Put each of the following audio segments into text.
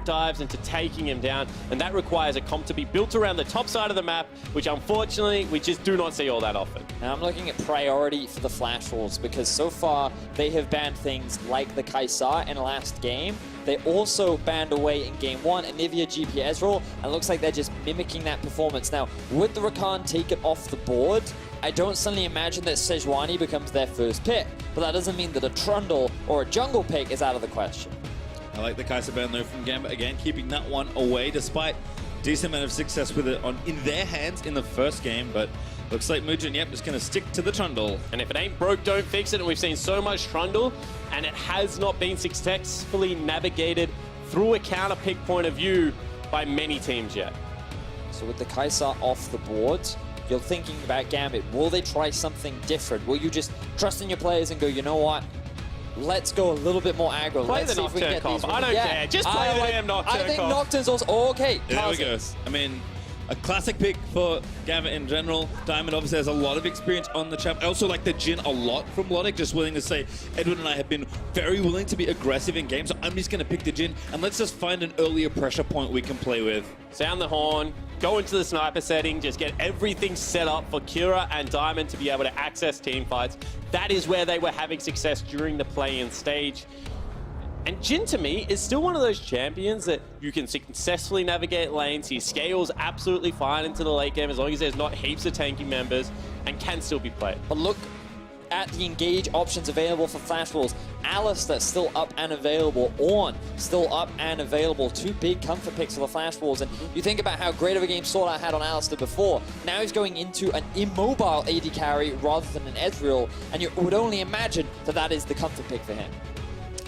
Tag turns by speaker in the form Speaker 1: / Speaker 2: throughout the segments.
Speaker 1: dives into taking him down, and that requires a comp to be built around the top side of the map, which unfortunately we just do not see all that often.
Speaker 2: Now I'm looking at priority for the Flash Wolves because so far they have banned things like the Kaisar in the last game. They also banned away in game 1 Anivia GP Ezreal, and it looks like they're just mimicking that performance. Now, would the Rakan take it off the board? I don't suddenly imagine that Sejuani becomes their first pick, but that doesn't mean that a Trundle or a jungle pick is out of the question.
Speaker 3: I like the Kai'Sa ban though from Gambit again, keeping that one away despite decent amount of success with it in their hands in the first game, but looks like Mujin, yep, just going to stick to the Trundle.
Speaker 1: And if it ain't broke, don't fix it, and we've seen so much Trundle, and it has not been successfully navigated through a counter pick point of view by many teams yet.
Speaker 2: So with the Kaisar off the board, you're thinking about Gambit. Will they try something different? Will you just trust in your players and go, you know what? Let's go a little bit more aggro.
Speaker 1: Play
Speaker 2: Let's
Speaker 1: the Nocturne comp. I don't care. Just play the damn Nocturne comp.
Speaker 2: I think Nocturne's also... Oh, okay.
Speaker 3: There we go. I mean, a classic pick for Gambit in general. Diamond obviously has a lot of experience on the champ. I also like the Jhin a lot from Logic, just willing to say, Edward and I have been very willing to be aggressive in games, so I'm just going to pick the Jhin, and let's just find an earlier pressure point we can play with.
Speaker 1: Sound the horn, go into the sniper setting, just get everything set up for Kira and Diamond to be able to access team fights. That is where they were having success during the play-in stage. And Jhin, to me, is still one of those champions that you can successfully navigate lanes. He scales absolutely fine into the late game as long as there's not heaps of tanky members and can still be played.
Speaker 2: But look at the engage options available for Flash Wolves. Alistair still up and available. Ornn still up and available. Two big comfort picks for the Flash Wolves. And you think about how great of a game Sword Art had on Alistair before. Now he's going into an immobile AD carry rather than an Ezreal. And you would only imagine that that is the comfort pick for him.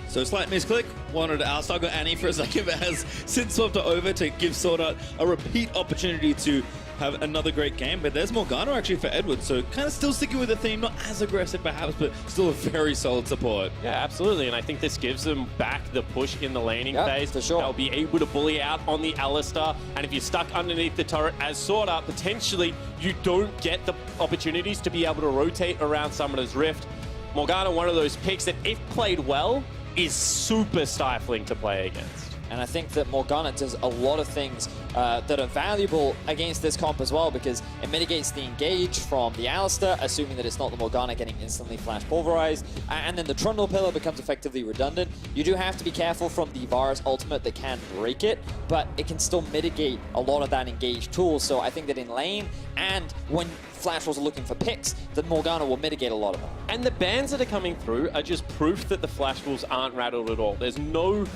Speaker 3: So slight misclick, wanted Alistair, got Annie for a second, but has since swapped it over to give Sword Art a repeat opportunity to have another great game. But there's Morgana actually for Edward, so kind of still sticking with the theme, not as aggressive perhaps, but still a very solid support.
Speaker 1: Yeah, absolutely, and I think this gives them back the push in the laning phase.
Speaker 2: For sure.
Speaker 1: They'll be able to bully out on the Alistair, and if you're stuck underneath the turret as Sword Art, potentially you don't get the opportunities to be able to rotate around Summoner's Rift. Morgana, one of those picks that, if played well, is super stifling to play against.
Speaker 2: And I think that Morgana does a lot of things that are valuable against this comp as well, because it mitigates the engage from the Alistair, assuming that it's not the Morgana getting instantly flash pulverized, and then the Trundle pillar becomes effectively redundant. You do have to be careful from the Varus ultimate that can break it, but it can still mitigate a lot of that engage tool. So I think that in lane, and when Flash Wolves are looking for picks, that Morgana will mitigate a lot of them.
Speaker 1: And the bans that are coming through are just proof that the Flash Wolves aren't rattled at all. There's no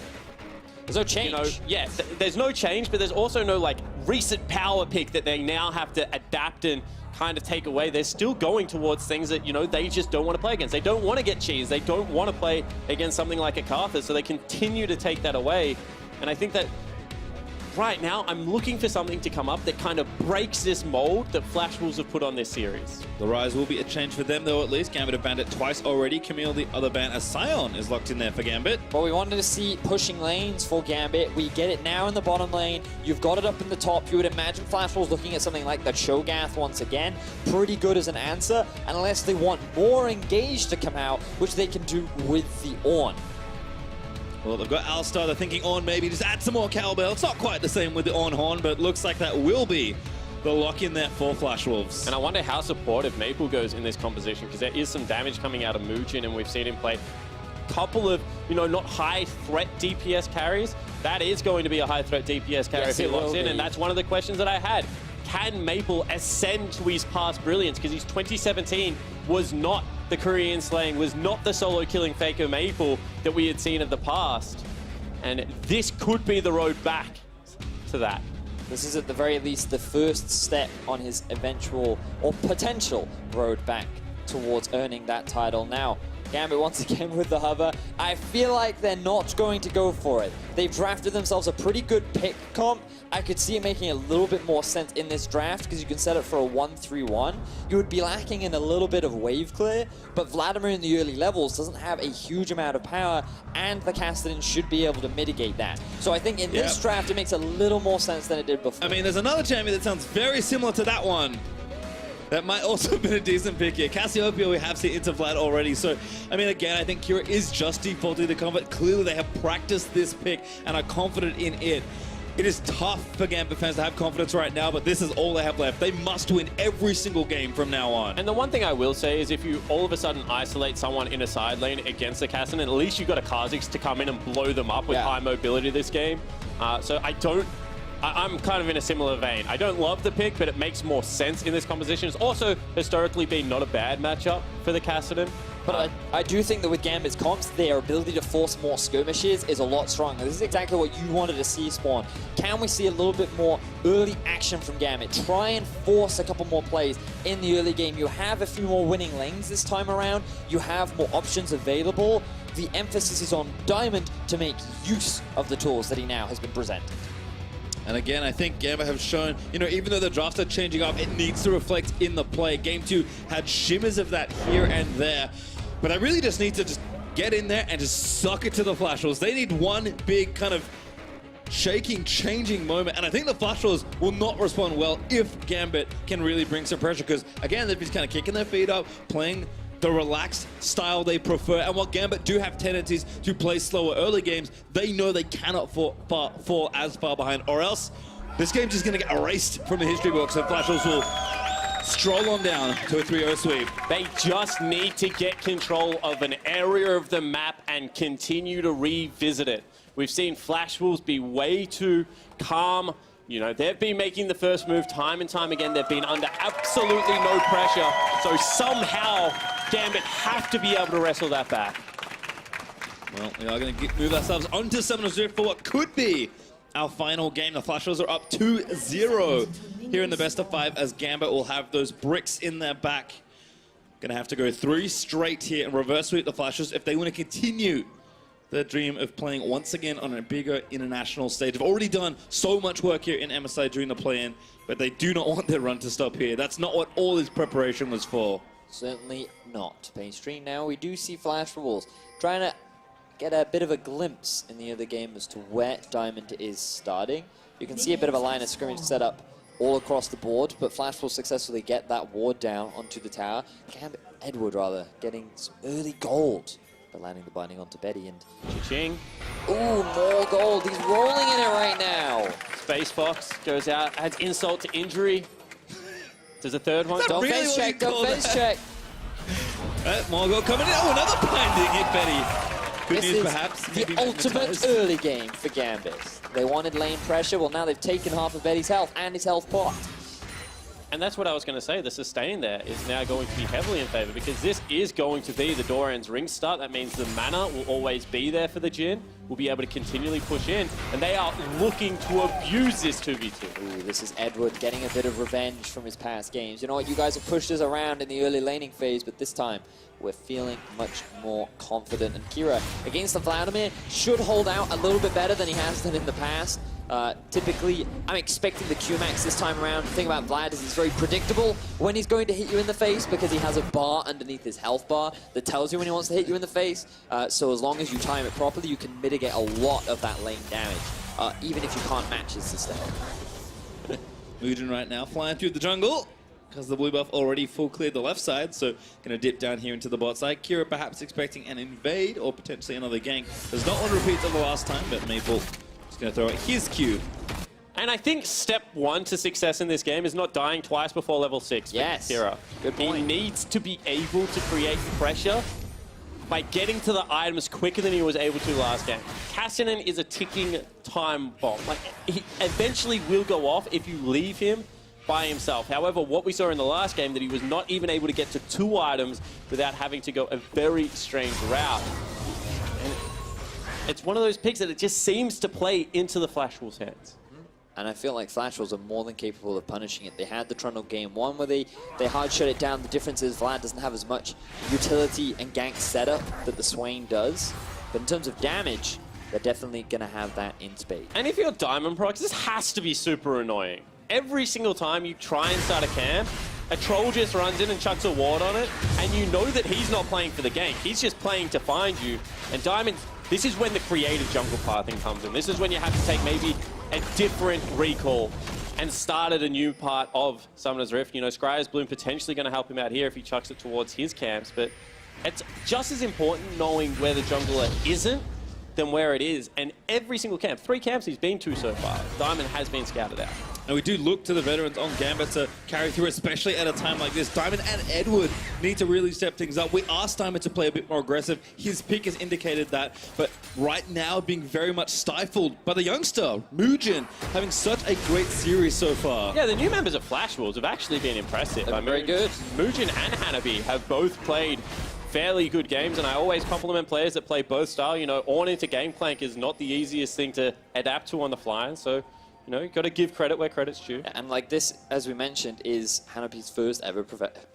Speaker 2: change.
Speaker 1: You know, there's no change, but there's also no like recent power pick that they now have to adapt and kind of take away. They're still going towards things that, you know, they just don't want to play against. They don't want to get cheese. They don't want to play against something like a Karthus, so they continue to take that away. And I think that right now, I'm looking for something to come up that kind of breaks this mold that Flash Wolves have put on this series.
Speaker 3: The Rise will be a change for them, though, at least. Gambit have banned it twice already. Camille, the other ban, as Sion is locked in there for Gambit.
Speaker 2: Well, we wanted to see pushing lanes for Gambit. We get it now in the bottom lane. You've got it up in the top. You would imagine Flash Wolves looking at something like the Cho'Gath once again. Pretty good as an answer, unless they want more engage to come out, which they can do with the Ornn.
Speaker 3: Well, they've got Alistair. They're thinking Ornn maybe just add some more cowbell. It's not quite the same with the Ornn Horn, but it looks like that will be the lock in there for Flash Wolves.
Speaker 1: And I wonder how supportive Maple goes in this composition, because there is some damage coming out of Mujin, and we've seen him play a couple of, you know, not high threat DPS carries. That is going to be a high threat DPS carry if he locks in, and that's one of the questions that I had. Can Maple ascend to his past brilliance? Because his 2017 was not the Korean slaying, was not the solo killing Faker Maple that we had seen of the past. And this could be the road back to that.
Speaker 2: This is at the very least the first step on his eventual or potential road back towards earning that title. Now, Gambit once again with the hover. I feel like they're not going to go for it. They've drafted themselves a pretty good pick comp. I could see it making a little bit more sense in this draft because you can set it for a 1-3-1. You would be lacking in a little bit of wave clear, but Vladimir in the early levels doesn't have a huge amount of power, and the Kassadin should be able to mitigate that. So I think in this draft, it makes a little more sense than it did before.
Speaker 3: I mean, there's another champion that sounds very similar to that one. that might also have been a decent pick here. Cassiopeia, we have seen into Vlad already. So, I mean, again, I think Kira is just defaulting the combat. Clearly, they have practiced this pick and are confident in it. It is tough for Gambit fans to have confidence right now, but this is all they have left. They must win every single game from now on.
Speaker 1: And the one thing I will say is if you all of a sudden isolate someone in a side lane against the Kassadin, at least you've got a Kha'Zix to come in and blow them up with high mobility this game. So I'm kind of in a similar vein. I don't love the pick, but it makes more sense in this composition. It's also historically been not a bad matchup for the Kassadin.
Speaker 2: But I do think that with Gambit's comps, their ability to force more skirmishes is a lot stronger. This is exactly what you wanted to see, Spawn. Can we see a little bit more early action from Gambit? Try and force a couple more plays in the early game. You have a few more winning lanes this time around. You have more options available. The emphasis is on Diamond to make use of the tools that he now has been presented.
Speaker 3: And again, I think Gambit have shown, you know, even though the drafts are changing up, it needs to reflect in the play. Game 2 had shimmers of that here and there. But I really just need to just get in there and just suck it to the Flash Rolls. They need one big kind of shaking, changing moment. And I think the Flash Rolls will not respond well if Gambit can really bring some pressure. Because, again, they've been kind of kicking their feet up, playing the relaxed style they prefer. And while Gambit do have tendencies to play slower early games, they know they cannot fall as far behind. Or else, this game's just going to get erased from the history books and Flash Rolls will stroll on down to a 3-0 sweep.
Speaker 1: They just need to get control of an area of the map and continue to revisit it. We've seen Flash Wolves be way too calm. You know, they've been making the first move time and time again. They've been under absolutely no pressure. So somehow, Gambit have to be able to wrestle that back.
Speaker 3: Well, we are going to move ourselves onto 7-0 for what could be our final game. The Flash Rolls are up 2-0 here in the best of 5 as Gambit will have those bricks in their back. Gonna have to go 3 straight here and reverse sweep the Flash Rolls if they want to continue their dream of playing once again on a bigger international stage. They've already done so much work here in MSI during the play-in, but they do not want their run to stop here. That's not what all this preparation was for.
Speaker 2: Certainly not. Mainstream now, we do see Flash Rolls trying to get a bit of a glimpse in the other game as to where Diamond is starting. You can see a bit of a line of scrimmage set up all across the board, but Flash will successfully get that ward down onto the tower. Edward, rather, getting some early gold, but landing the binding onto Betty and...
Speaker 1: Cha-ching.
Speaker 2: Ooh, more gold. He's rolling in it right now.
Speaker 1: Space Fox goes out, adds insult to injury. There's a third one.
Speaker 2: Don't
Speaker 3: really
Speaker 2: face
Speaker 3: what
Speaker 2: check,
Speaker 3: you
Speaker 2: don't
Speaker 3: call
Speaker 2: face
Speaker 3: that?
Speaker 2: check.
Speaker 3: More goal coming in. Oh, another binding hit Betty. Good
Speaker 2: This
Speaker 3: news,
Speaker 2: is
Speaker 3: perhaps.
Speaker 2: the
Speaker 3: Maybe
Speaker 2: ultimate
Speaker 3: magnetized.
Speaker 2: early game for Gambit. They wanted lane pressure. Well, now they've taken half of Betty's health and his health pot.
Speaker 1: And that's what I was going to say. The sustain there is now going to be heavily in favor because this is going to be the Doran's ring start. That means the mana will always be there for the Jhin. We'll be able to continually push in. And they are looking to abuse this 2v2.
Speaker 2: Ooh, this is Edward getting a bit of revenge from his past games. You know what? You guys have pushed us around in the early laning phase, but this time we're feeling much more confident. And Kira, against the Vladimir, should hold out a little bit better than he has done in the past. Typically, I'm expecting the Q-Max this time around. The thing about Vlad is he's very predictable when he's going to hit you in the face because he has a bar underneath his health bar that tells you when he wants to hit you in the face. So as long as you time it properly, you can mitigate a lot of that lane damage, even if you can't match his sustain.
Speaker 3: Mugen right now flying through the jungle because the blue buff already full cleared the left side, so going to dip down here into the bot side. Kira perhaps expecting an invade or potentially another gank. Does not want to repeat the last time, but Maple going to throw out his Q.
Speaker 1: And I think step 1 to success in this game is not dying twice before level 6.
Speaker 2: Yes.
Speaker 1: Kira.
Speaker 2: Good point.
Speaker 1: He needs to be able to create pressure by getting to the items quicker than he was able to last game. Kassadin is a ticking time bomb. Like, he eventually will go off if you leave him by himself. However, what we saw in the last game, that he was not even able to get to 2 items without having to go a very strange route. And it's one of those picks that it just seems to play into the Flash Wolves' hands.
Speaker 2: And I feel like Flash Wolves are more than capable of punishing it. They had the Trundle game 1 where they hard shut it down. The difference is Vlad doesn't have as much utility and gank setup that the Swain does. But in terms of damage, they're definitely going to have that in spades.
Speaker 1: And if you're Diamond Prox, this has to be super annoying. Every single time you try and start a camp, a troll just runs in and chucks a ward on it, and you know that he's not playing for the gank. He's just playing to find you. And Diamond, this is when the creative jungle pathing comes in. This is when you have to take maybe a different recall and started a new part of Summoner's Rift. You know, Scryer's Bloom potentially going to help him out here if he chucks it towards his camps, but it's just as important knowing where the jungler isn't than where it is. And every single camp, 3 camps he's been to so far, Diamond has been scouted out.
Speaker 3: And we do look to the veterans on Gambit to carry through, especially at a time like this. Diamond and Edward need to really step things up. We asked Diamond to play a bit more aggressive. His pick has indicated that. But right now, being very much stifled by the youngster, Mugen, having such a great series so far.
Speaker 1: Yeah, the new members of Flash Wolves have actually been impressive.
Speaker 2: Very good.
Speaker 1: Mugen and Hanabi have both played fairly good games, and I always compliment players that play both style. You know, Ornn into Gangplank is not the easiest thing to adapt to on the fly, and so you know, you've got to give credit where credit's due.
Speaker 2: And like this, as we mentioned, is Hanabi's first ever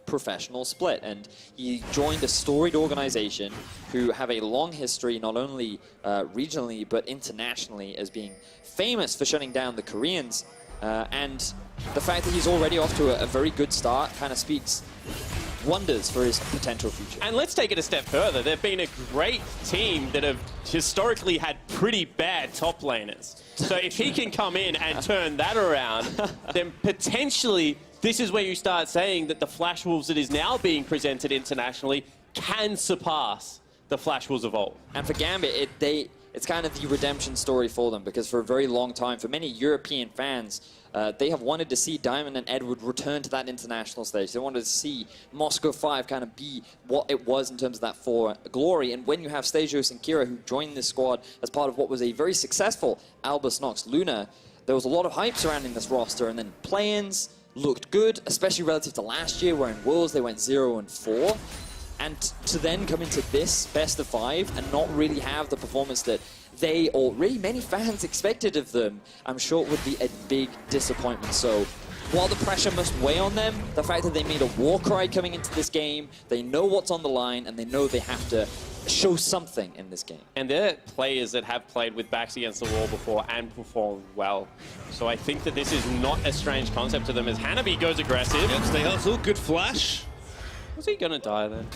Speaker 2: professional split. And he joined a storied organization who have a long history, not only regionally, but internationally, as being famous for shutting down the Koreans. And the fact that he's already off to a very good start kind of speaks wonders for his potential future.
Speaker 1: And let's take it a step further. They've been a great team that have historically had pretty bad top laners. So if he can come in and turn that around, then potentially this is where you start saying that the Flash Wolves that is now being presented internationally can surpass the Flash Wolves of old.
Speaker 2: And for Gambit, it's kind of the redemption story for them, because for a very long time, for many European fans, they have wanted to see Diamond and Edward return to that international stage. They wanted to see Moscow 5 kind of be what it was in terms of that for glory. And when you have Stasios and Kira, who joined this squad as part of what was a very successful Albus Nox Luna, there was a lot of hype surrounding this roster. And then play-ins looked good, especially relative to last year, where in Worlds they went 0-4. And to then come into this best of 5 and not really have the performance that they, or really many fans, expected of them, I'm sure it would be a big disappointment. So while the pressure must weigh on them, the fact that they made a war cry coming into this game, they know what's on the line, and they know they have to show something in this game.
Speaker 1: And they're players that have played with backs against the wall before and performed well. So I think that this is not a strange concept to them as Hanabi goes aggressive.
Speaker 3: Yep, stay hustle, good flash.
Speaker 1: Was he gonna die then?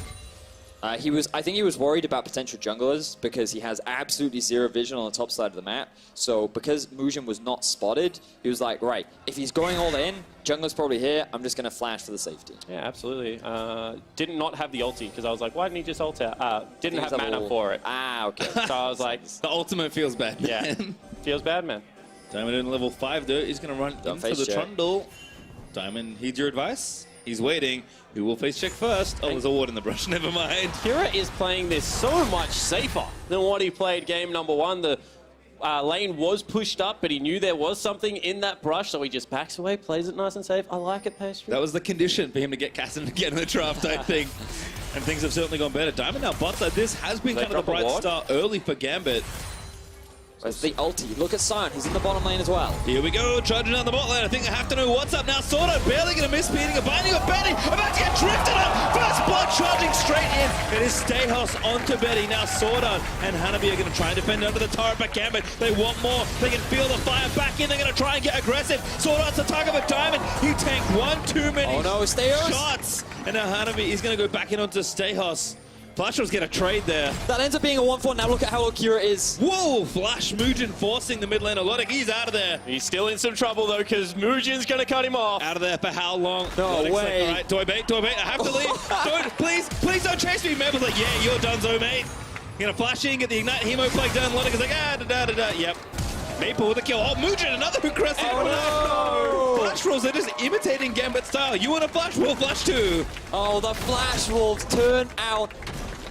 Speaker 2: I think he was worried about potential junglers because he has absolutely zero vision on the top side of the map. So because Mugen was not spotted, he was like, right, if he's going all in, jungler's probably here, I'm just going to flash for the safety.
Speaker 1: Yeah, absolutely. Did not have the ulti because I was like, why didn't he just ult out? Didn't have mana for it.
Speaker 2: Ah, okay.
Speaker 1: So I was like...
Speaker 3: The ultimate feels bad,
Speaker 1: Yeah, feels bad, man.
Speaker 3: Diamond in level 5 though, he's going to run into the trundle. Diamond heeds your advice. He's waiting. Who will face check first? Oh, there's a ward in the brush. Never mind.
Speaker 1: Kira is playing this so much safer than what he played game number 1. The lane was pushed up, but he knew there was something in that brush, so he just backs away, plays it nice and safe. I like it, Pastry.
Speaker 3: That was the condition for him to get Cassin again in the draft, I think. And things have certainly gone better. Diamond now bots that this has been kind of the bright start early for Gambit.
Speaker 2: Where's the ulti? Look at Sion, he's in the bottom lane as well.
Speaker 3: Here we go, charging down the bot lane. I think I have to know what's up now. Sorta barely gonna miss beating a binding of Betty. About to get drifted up. First blood charging straight in. It is Stayhouse onto Betty. Now Sorda and Hanabi are gonna try and defend under the turret, but Gambit, they want more. They can feel the fire back in. They're gonna try and get aggressive. Sorda's the target of Diamond. He tanked one too many shots. And now Hanabi is gonna go back in onto Stayhouse. Flash was going to trade there.
Speaker 2: That ends up being a 1-4. Now look at how low Kira is.
Speaker 3: Whoa! Flash Mugen forcing the mid lane. Logic, he's out of there.
Speaker 1: He's still in some trouble, though, because Mugen's going to cut him off.
Speaker 3: Out of there for how long?
Speaker 2: No way.
Speaker 3: Like, all right, do I bait? I have to leave. Please don't chase me. Mabel's like, yeah, you're done, so mate. You're going to flash in, get the Ignite Hemo Plague down. Logic is like, Yep. Maple with a kill. Oh, Mugen, another aggressive.
Speaker 2: Oh, no.
Speaker 3: Flash Wolves, they're just imitating Gambit style. You want a flash? We'll flash too.
Speaker 2: Oh, the Flash Wolves turn out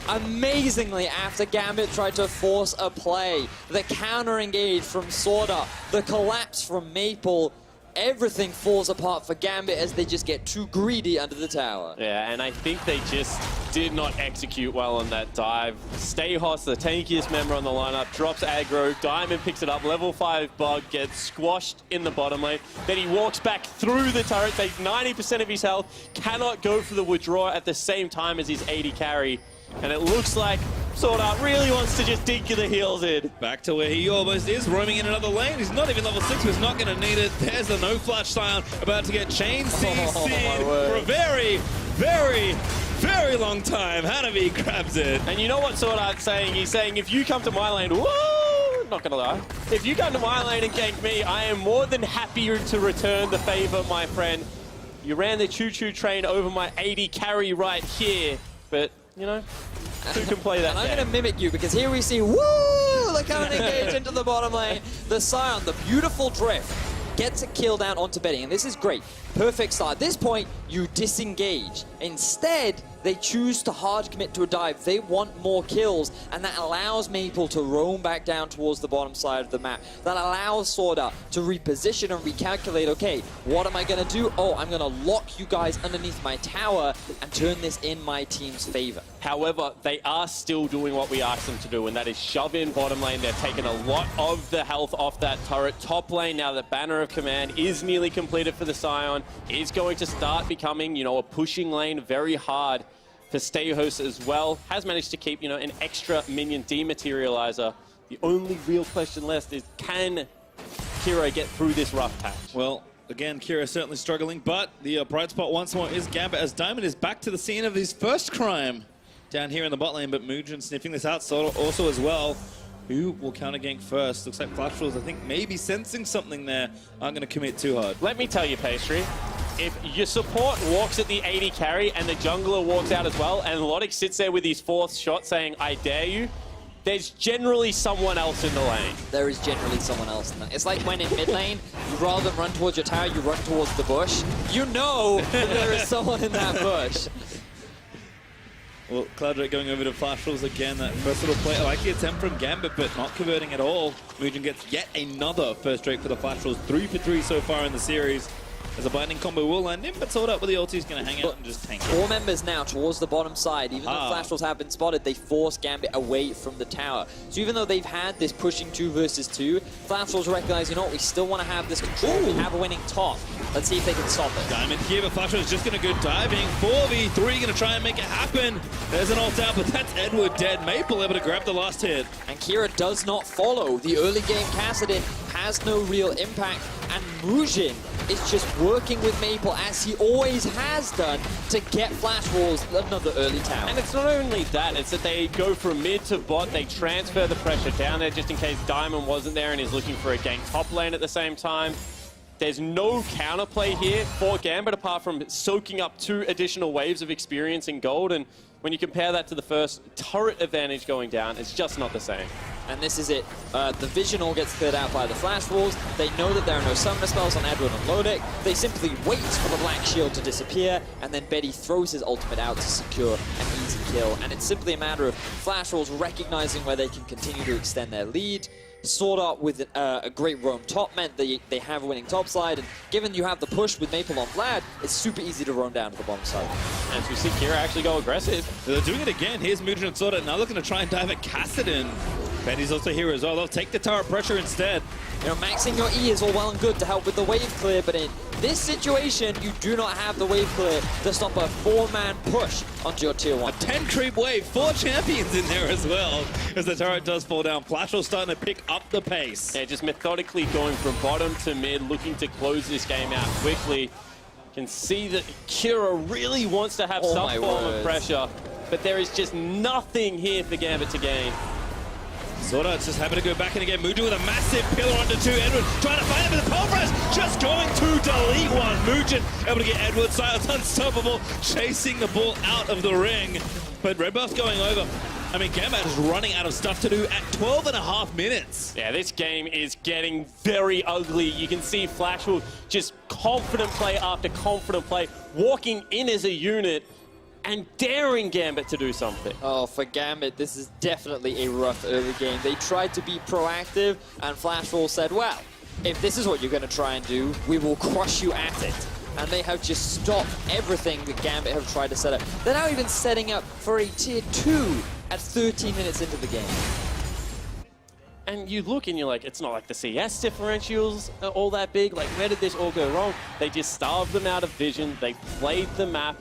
Speaker 2: amazingly after Gambit tried to force a play. The counter engage from Sorda, the collapse from Maple, everything falls apart for Gambit as they just get too greedy under the tower.
Speaker 1: Yeah, and I think they just did not execute well on that dive. Stayhouse, the tankiest member on the lineup, drops aggro. Diamond picks it up. Level 5 bug gets squashed in the bottom lane. Then he walks back through the turret, takes 90% of his health, cannot go for the withdraw at the same time as his 80 carry. And it looks like Sorda really wants to just dig the heels in.
Speaker 3: Back to where he almost is, roaming in another lane. He's not even level 6, but he's not going to need it. There's the no flash Sion about to get chain CC'd for a very, very, very long time. Hanabi grabs it.
Speaker 1: And you know what Sorda's saying? He's saying, if you come to my lane, whoa, not gonna lie. If you come to my lane and gank me, I am more than happy to return the favor, my friend. You ran the choo-choo train over my 80 carry right here, but, you know, who can play that
Speaker 2: And I'm
Speaker 1: game?
Speaker 2: going to mimic you, because here we see, woo, they're coming to engage into the bottom lane. The Scion, the beautiful drift, gets a kill down onto Betty, and this is great. Perfect start. At this point, you disengage. Instead, they choose to hard commit to a dive. They want more kills, and that allows Maple to roam back down towards the bottom side of the map. That allows Sorda to reposition and recalculate, okay, what am I going to do? Oh, I'm going to lock you guys underneath my tower and turn this in my team's favor.
Speaker 1: However, they are still doing what we asked them to do, and that is shove in bottom lane. They're taking a lot of the health off that turret. Top lane, now that Banner of Command is nearly completed for the Scion, is going to start becoming, you know, a pushing lane very hard for Stayhost as well. Has managed to keep, you know, an extra minion dematerializer. The only real question left is, can Kira get through this rough patch?
Speaker 3: Well, again, Kira certainly struggling, but the bright spot once more is Gambit, as Diamond is back to the scene of his first crime down here in the bot lane, but Mujin sniffing this out also as well. Who will counter gank first? Looks like Flash Rolls, I think, maybe sensing something there. Aren't going to commit too hard.
Speaker 1: Let me tell you, Pastry, if your support walks at the 80 carry and the jungler walks out as well, and Logic sits there with his fourth shot saying, I dare you, there's generally someone else in the lane.
Speaker 2: There is generally someone else in that. It's like when in mid lane, rather than run towards your tower, you run towards the bush. You know that there is someone in that bush.
Speaker 3: Well, Clouddrake going over to Flash Rolls again. That first little play, I like the attempt from Gambit, but not converting at all. Mujin gets yet another first straight for the Flash Rolls. 3 for 3 so far in the series. As a blinding combo will land him, but sold up with the ulti, he's going to hang out and just tank it.
Speaker 2: 4 members now towards the bottom side. Even though Flash Rolls have been spotted, they force Gambit away from the tower. So even though they've had this pushing 2 versus 2, Flash Rolls recognize, you know what, we still want to have this control. We have a winning top. Let's see if they can stop it.
Speaker 3: Diamond here, but Flash Rolls just going to go diving. 4v3, going to try and make it happen. There's an ult out, but that's Edward dead. Maple able to grab the last hit.
Speaker 2: And Kira does not follow. The early game Kassadin has no real impact, and Mujin is just working with Maple as he always has done to get Flash Rolls another early tower.
Speaker 1: And it's not only that, it's that they go from mid to bot, they transfer the pressure down there just in case Diamond wasn't there and is looking for a gank top lane at the same time. There's no counterplay here for Gambit apart from soaking up 2 additional waves of experience in gold, and when you compare that to the first turret advantage going down, it's just not the same.
Speaker 2: And this is it. The vision all gets cleared out by the Flash Rolls. They know that there are no summoner spells on Edward and Lodic. They simply wait for the Black Shield to disappear, and then Betty throws his ultimate out to secure an easy kill. And it's simply a matter of Flash Rolls recognizing where they can continue to extend their lead. Sword Art with a great roam top meant they have a winning top side, and given you have the push with Maple on Vlad, it's super easy to roam down to the bottom side.
Speaker 1: And as we see Kira actually go aggressive.
Speaker 3: They're doing it again. Here's Mujin and Sword Art now looking to try and dive at Kassadin. Betty's also here as well. They'll take the turret pressure instead.
Speaker 2: You know, maxing your E is all well and good to help with the wave clear, but in this situation, you do not have the wave clear to stop a 4-man push onto your tier 1.
Speaker 3: A 10 creep wave, 4 champions in there as well. As the turret does fall down, Flash will starting to pick up the pace.
Speaker 1: Yeah, just methodically going from bottom to mid, looking to close this game out quickly. Can see that Kira really wants to have some form of pressure, but there is just nothing here for Gambit to gain.
Speaker 3: Sword Art's just happy to go back in again. Mujin with a massive pillar onto 2. Edward trying to find him with the pulverize. Just going to delete one. Mujin able to get Edward. Silence unstoppable. Chasing the ball out of the ring. But Red Buff's going over. I mean, Gambit is running out of stuff to do at 12.5 minutes.
Speaker 1: Yeah, this game is getting very ugly. You can see Flash will just confident play after confident play, walking in as a unit and daring Gambit to do something.
Speaker 2: Oh, for Gambit, this is definitely a rough early game. They tried to be proactive, and Flash Roll said, well, if this is what you're going to try and do, we will crush you at it. And they have just stopped everything that Gambit have tried to set up. They're now even setting up for a tier 2 at 13 minutes into the game.
Speaker 1: And you look and you're like, it's not like the CS differentials are all that big. Like, where did this all go wrong? They just starved them out of vision. They played the map.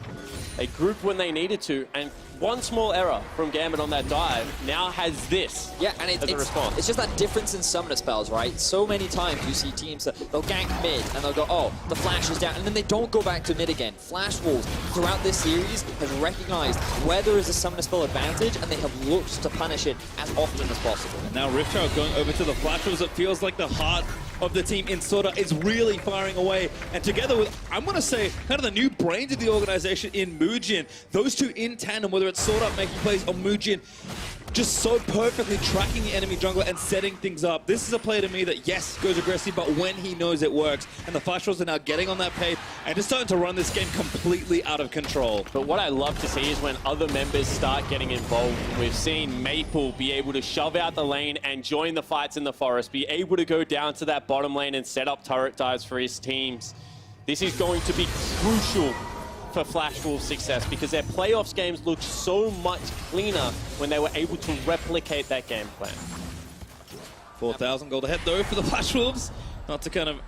Speaker 1: They grouped when they needed to, and one small error from Gambit on that dive now has this
Speaker 2: And
Speaker 1: as a response.
Speaker 2: it's just that difference in summoner spells, right? So many times you see teams that they'll gank mid and they'll go, oh, the flash is down, and then they don't go back to mid again. Flash Wolves throughout this series have recognized where there is a summoner spell advantage, and they have looked to punish it as often as possible.
Speaker 3: Now Rift Herald going over to the Flash Wolves. It feels like the heart of the team in Soda is really firing away. And together with, I'm going to say, kind of the new brains of the organization in Mujin, those two in tandem, whether it's Soda making plays or Mujin, just so perfectly tracking the enemy jungler and setting things up. This is a player to me that, yes, goes aggressive, but when he knows it works. And the Flash Wolves are now getting on that pace and just starting to run this game completely out of control.
Speaker 1: But what I love to see is when other members start getting involved. We've seen Maple be able to shove out the lane and join the fights in the forest, be able to go down to that bottom lane and set up turret dives for his teams. This is going to be crucial for Flash Wolves' success because their playoffs games looked so much cleaner when they were able to replicate that game plan.
Speaker 3: 4,000 gold ahead though for the Flash Wolves. Not to kind of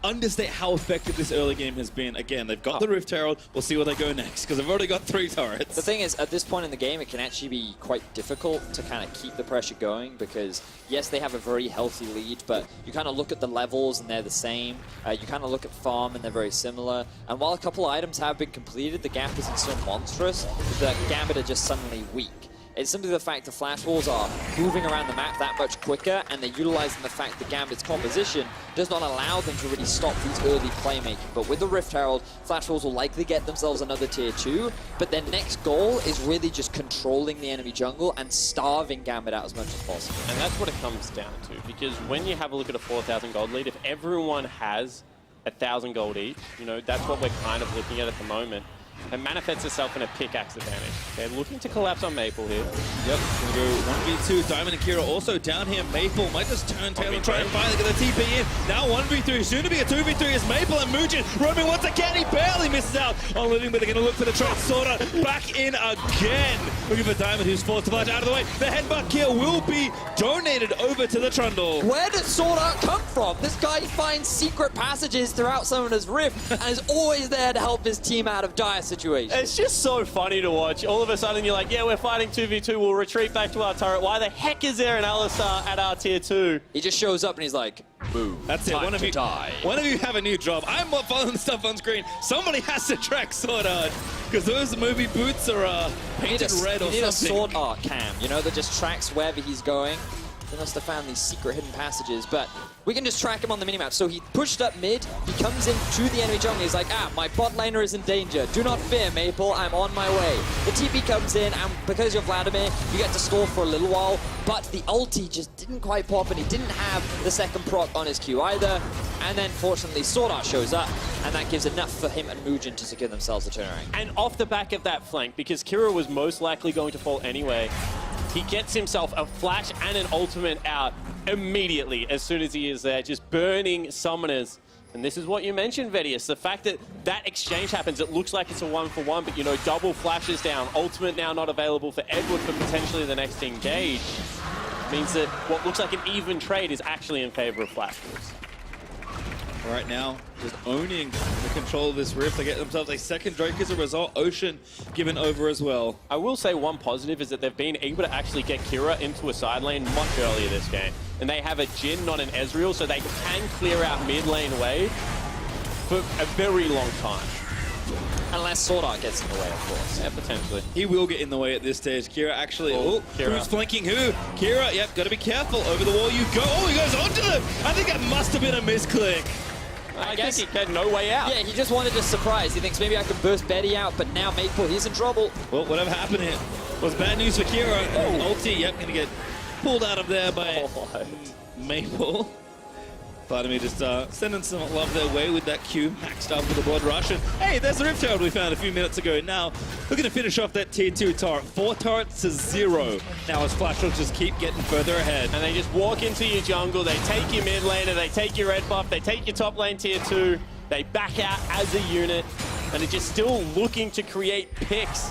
Speaker 3: understate how effective this early game has been. Again, they've got the Rift Herald. We'll see where they go next because they've already got 3 turrets.
Speaker 2: The thing is, at this point in the game, it can actually be quite difficult to kind of keep the pressure going because, yes, they have a very healthy lead, but you kind of look at the levels and they're the same. You kind of look at farm and they're very similar. And while a couple items have been completed, the gap isn't so monstrous that Gambit are just suddenly weak. It's simply the fact the Flash Wolves are moving around the map that much quicker, and they're utilizing the fact that Gambit's composition does not allow them to really stop these early playmaking. But with the Rift Herald, Flash Wolves will likely get themselves another tier 2, but their next goal is really just controlling the enemy jungle and starving Gambit out as much as possible.
Speaker 1: And that's what it comes down to, because when you have a look at a 4,000 gold lead, if everyone has 1,000 gold each, you know, that's what we're kind of looking at the moment. It manifests itself in a pickaxe advantage. They're looking to collapse on Maple here.
Speaker 3: Yep, gonna go 1v2. Diamond and Kira also down here. Maple might just turn tail and try and finally get the TP in. Now 1v3, soon to be a 2v3 is Maple and Mujin roaming once again. He barely misses out on living, but they're gonna look for the trade. Sorta back in again. Looking for Diamond, who's forced to flash out of the way. The headbutt kill will be donated over to the Trundle.
Speaker 2: Where did Sword Art come from? This guy finds secret passages throughout Summoner's Rift and is always there to help his team out of dire situations.
Speaker 1: It's just so funny to watch. All of a sudden you're like, yeah, we're fighting 2v2, we'll retreat back to our turret. Why the heck is there an Alistar at our tier 2?
Speaker 2: He just shows up and he's like, boom.
Speaker 3: That's it. One of you have a new job. I'm not following stuff on screen. Somebody has to track Sword Art because those movie boots are painted red or something.
Speaker 2: You need a Sword Art cam, you know, that just tracks wherever he's going. They must have found these secret hidden passages, but we can just track him on the minimap. So he pushed up mid, he comes into the enemy jungle, he's like, my bot laner is in danger. Do not fear, Maple, I'm on my way. The TP comes in, and because you're Vladimir, you get to stall for a little while, but the ulti just didn't quite pop, and he didn't have the second proc on his Q either. And then, fortunately, Sword Art shows up, and that gives enough for him and Mujin to secure themselves a turnaround.
Speaker 1: And off the back of that flank, because Kira was most likely going to fall anyway, he gets himself a flash and an ultimate out immediately as soon as he is there, just burning summoners. And this is what you mentioned, Vedius, the fact that that exchange happens, it looks like it's a 1-for-1, but you know, double flashes down, ultimate now not available for Edward for potentially the next engage, means that what looks like an even trade is actually in favor of Flash Wolves.
Speaker 3: Right now, just owning the control of this Rift. They get themselves a second Drake as a result. Ocean given over as well.
Speaker 1: I will say one positive is that they've been able to actually get Kira into a side lane much earlier this game. And they have a Jhin, not an Ezreal, so they can clear out mid lane wave for a very long time.
Speaker 2: Unless Sword Art gets in the way, of course.
Speaker 1: Yeah, potentially.
Speaker 3: He will get in the way at this stage. Kira actually,
Speaker 1: Kira.
Speaker 3: Who's flanking who? Kira, yep, gotta be careful. Over the wall you go. Oh, he goes onto them. I think that must have been a misclick.
Speaker 1: I guess he had no way out.
Speaker 2: Yeah, he just wanted to surprise. He thinks maybe I can burst Betty out, but now Maple, he's in trouble.
Speaker 3: Well, whatever happened here was bad news for Kira. Ulti, yep, gonna get pulled out of there by Maple. Vladimir just sending some love their way with that Q maxed up with the Blood Rush. And hey, there's the Rift Herald we found a few minutes ago. Now, we're going to finish off that tier 2 turret. 4 turrets to 0. Now as Flash Wolves just keep getting further ahead.
Speaker 1: And they just walk into your jungle, they take your mid laner, they take your red buff, they take your top lane tier 2, they back out as a unit, and they're just still looking to create picks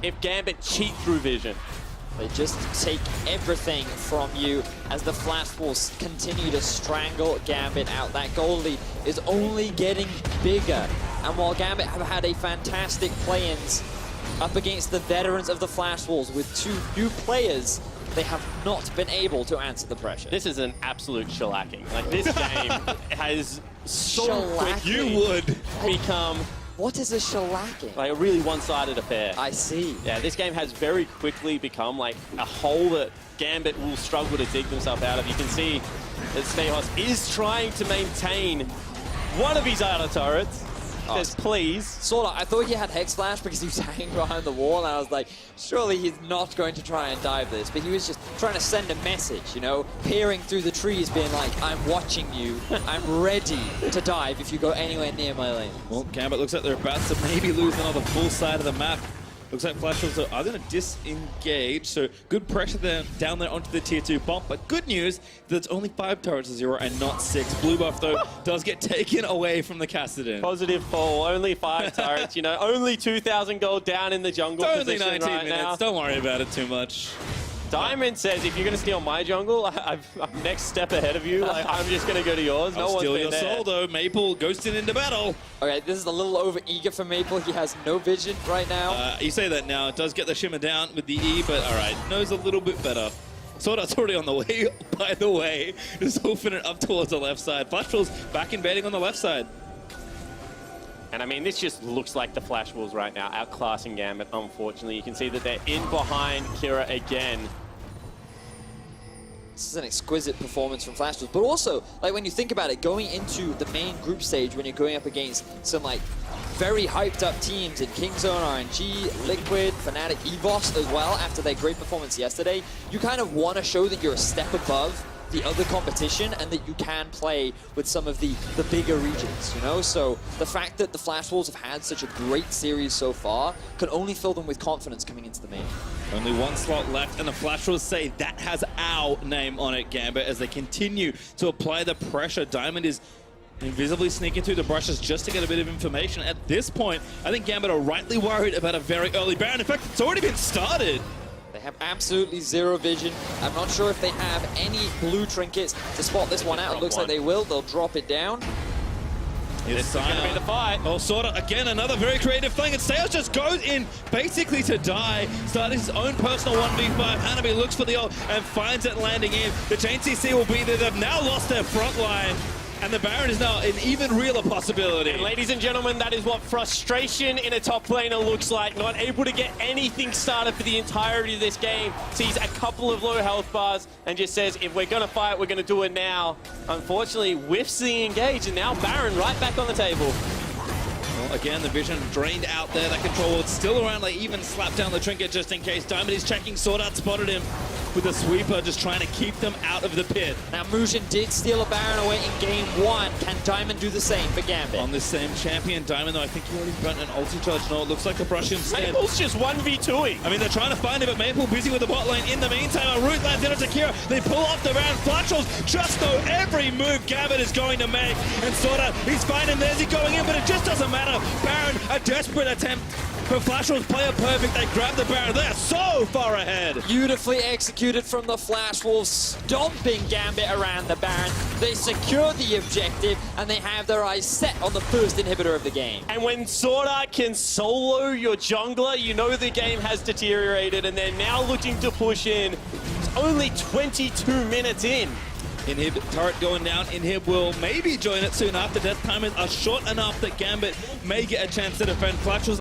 Speaker 1: if Gambit cheat through vision.
Speaker 2: They just take everything from you as the Flash Wolves continue to strangle Gambit out. That goal lead is only getting bigger. And while Gambit have had a fantastic play-ins, up against the veterans of the Flash Wolves with 2 new players. They have not been able to answer the pressure.
Speaker 1: This is an absolute shellacking. Like, this game has so quickly
Speaker 3: You would
Speaker 1: become
Speaker 2: What is a shellacking?
Speaker 1: like a really one-sided affair.
Speaker 2: I see.
Speaker 1: Yeah, this game has very quickly become like a hole that Gambit will struggle to dig themselves out of. You can see that Stehos is trying to maintain one of his outer turrets. Says, please.
Speaker 2: Sort of. I thought he had Hex Flash because he was hanging behind the wall, and I was like, surely he's not going to try and dive this. But he was just trying to send a message, you know, peering through the trees, being like, I'm watching you. I'm ready to dive if you go anywhere near my lane.
Speaker 3: Well, Gambit looks like they're about to maybe lose another full side of the map. Looks like Flash Wolves are going to disengage, so good pressure there, down there onto the tier 2 bomb. But good news that it's only 5 turrets to 0 and not 6. Blue buff, though, does get taken away from the Kassadin.
Speaker 1: Positive fall, only 5 turrets, you know, only 2,000 gold down in the jungle
Speaker 3: Only
Speaker 1: position
Speaker 3: 19
Speaker 1: right
Speaker 3: minutes,
Speaker 1: now.
Speaker 3: don't worry about it too much.
Speaker 1: Diamond says, if you're going to steal my jungle, I'm next step ahead of you. Like, I'm just going to go to yours.
Speaker 3: I'll steal your soul, though. Maple ghosting into battle.
Speaker 2: Okay, this is a little over eager for Maple. He has no vision right now.
Speaker 3: You say that now. It does get the shimmer down with the E, but all right, knows a little bit better. Sorda's already on the way, by the way. Just hoofing it up towards the left side. Flash Wolves back invading on the left side.
Speaker 1: And I mean, this just looks like the Flash Wolves right now, outclassing Gambit, unfortunately. You can see that they're in behind Kira again.
Speaker 2: This is an exquisite performance from Flash Wolves, but also, like, when you think about it, going into the main group stage when you're going up against some, like, very hyped up teams in Kingzone, RNG, Liquid, Fnatic, EVOS as well, after their great performance yesterday, you kind of want to show that you're a step above the other competition and that you can play with some of the bigger regions, you know? So the fact that the Flash Wolves have had such a great series so far can only fill them with confidence coming into the main.
Speaker 3: Only 1 slot left, and the Flash Wolves say that has our name on it, Gambit, as they continue to apply the pressure. Diamond is invisibly sneaking through the brushes just to get a bit of information. At this point, I think Gambit are rightly worried about a very early Baron. In fact, it's already been started.
Speaker 2: They have absolutely zero vision. I'm not sure if they have any blue trinkets to spot this one out. It looks like they will. They'll drop it down.
Speaker 1: This is going to be the fight.
Speaker 3: Oh, sort of, again, another very creative thing. And Sales just goes in basically to die, starting his own personal 1v5. Hanabi looks for the ult and finds it landing in. The Chain CC will be there. They've now lost their front line. And the Baron is now an even realer possibility.
Speaker 1: And ladies and gentlemen, that is what frustration in a top laner looks like. Not able to get anything started for the entirety of this game. Sees a couple of low health bars and just says, if we're going to fight, we're going to do it now. Unfortunately, whiffs the engage, and now Baron right back on the table.
Speaker 3: Well, again, the vision drained out there. That control was still around, like even slapped down the trinket just in case. Diamond is checking, Sword Art spotted him with a sweeper, just trying to keep them out of the pit.
Speaker 2: Now, Mugen did steal a Baron away in game 1. Can Diamond do the same for Gambit?
Speaker 3: On this same champion, Diamond, though, I think he already burnt an ulti charge. No, it looks like the brush instead.
Speaker 1: Maple's just 1v2ing.
Speaker 3: I mean, they're trying to find him, but Maple busy with the bot lane. In the meantime, a root lands into Kira. They pull off the Baron. Flash Wolves just know every move Gambit is going to make. And Sorta, he's finding there's he going in, but it just doesn't matter. Baron, a desperate attempt. But Flash Wolves play it perfect. They grab the Baron. They're so far ahead.
Speaker 2: Beautifully executed from the Flash Wolves, stomping Gambit around the Baron. They secure the objective, and they have their eyes set on the first inhibitor of the game.
Speaker 1: And when Sword Art can solo your jungler, you know the game has deteriorated, and they're now looking to push in. It's only 22 minutes in.
Speaker 3: Inhib turret going down. Inhib will maybe join it soon after. Death time is short enough that Gambit may get a chance to defend. Flash Wolves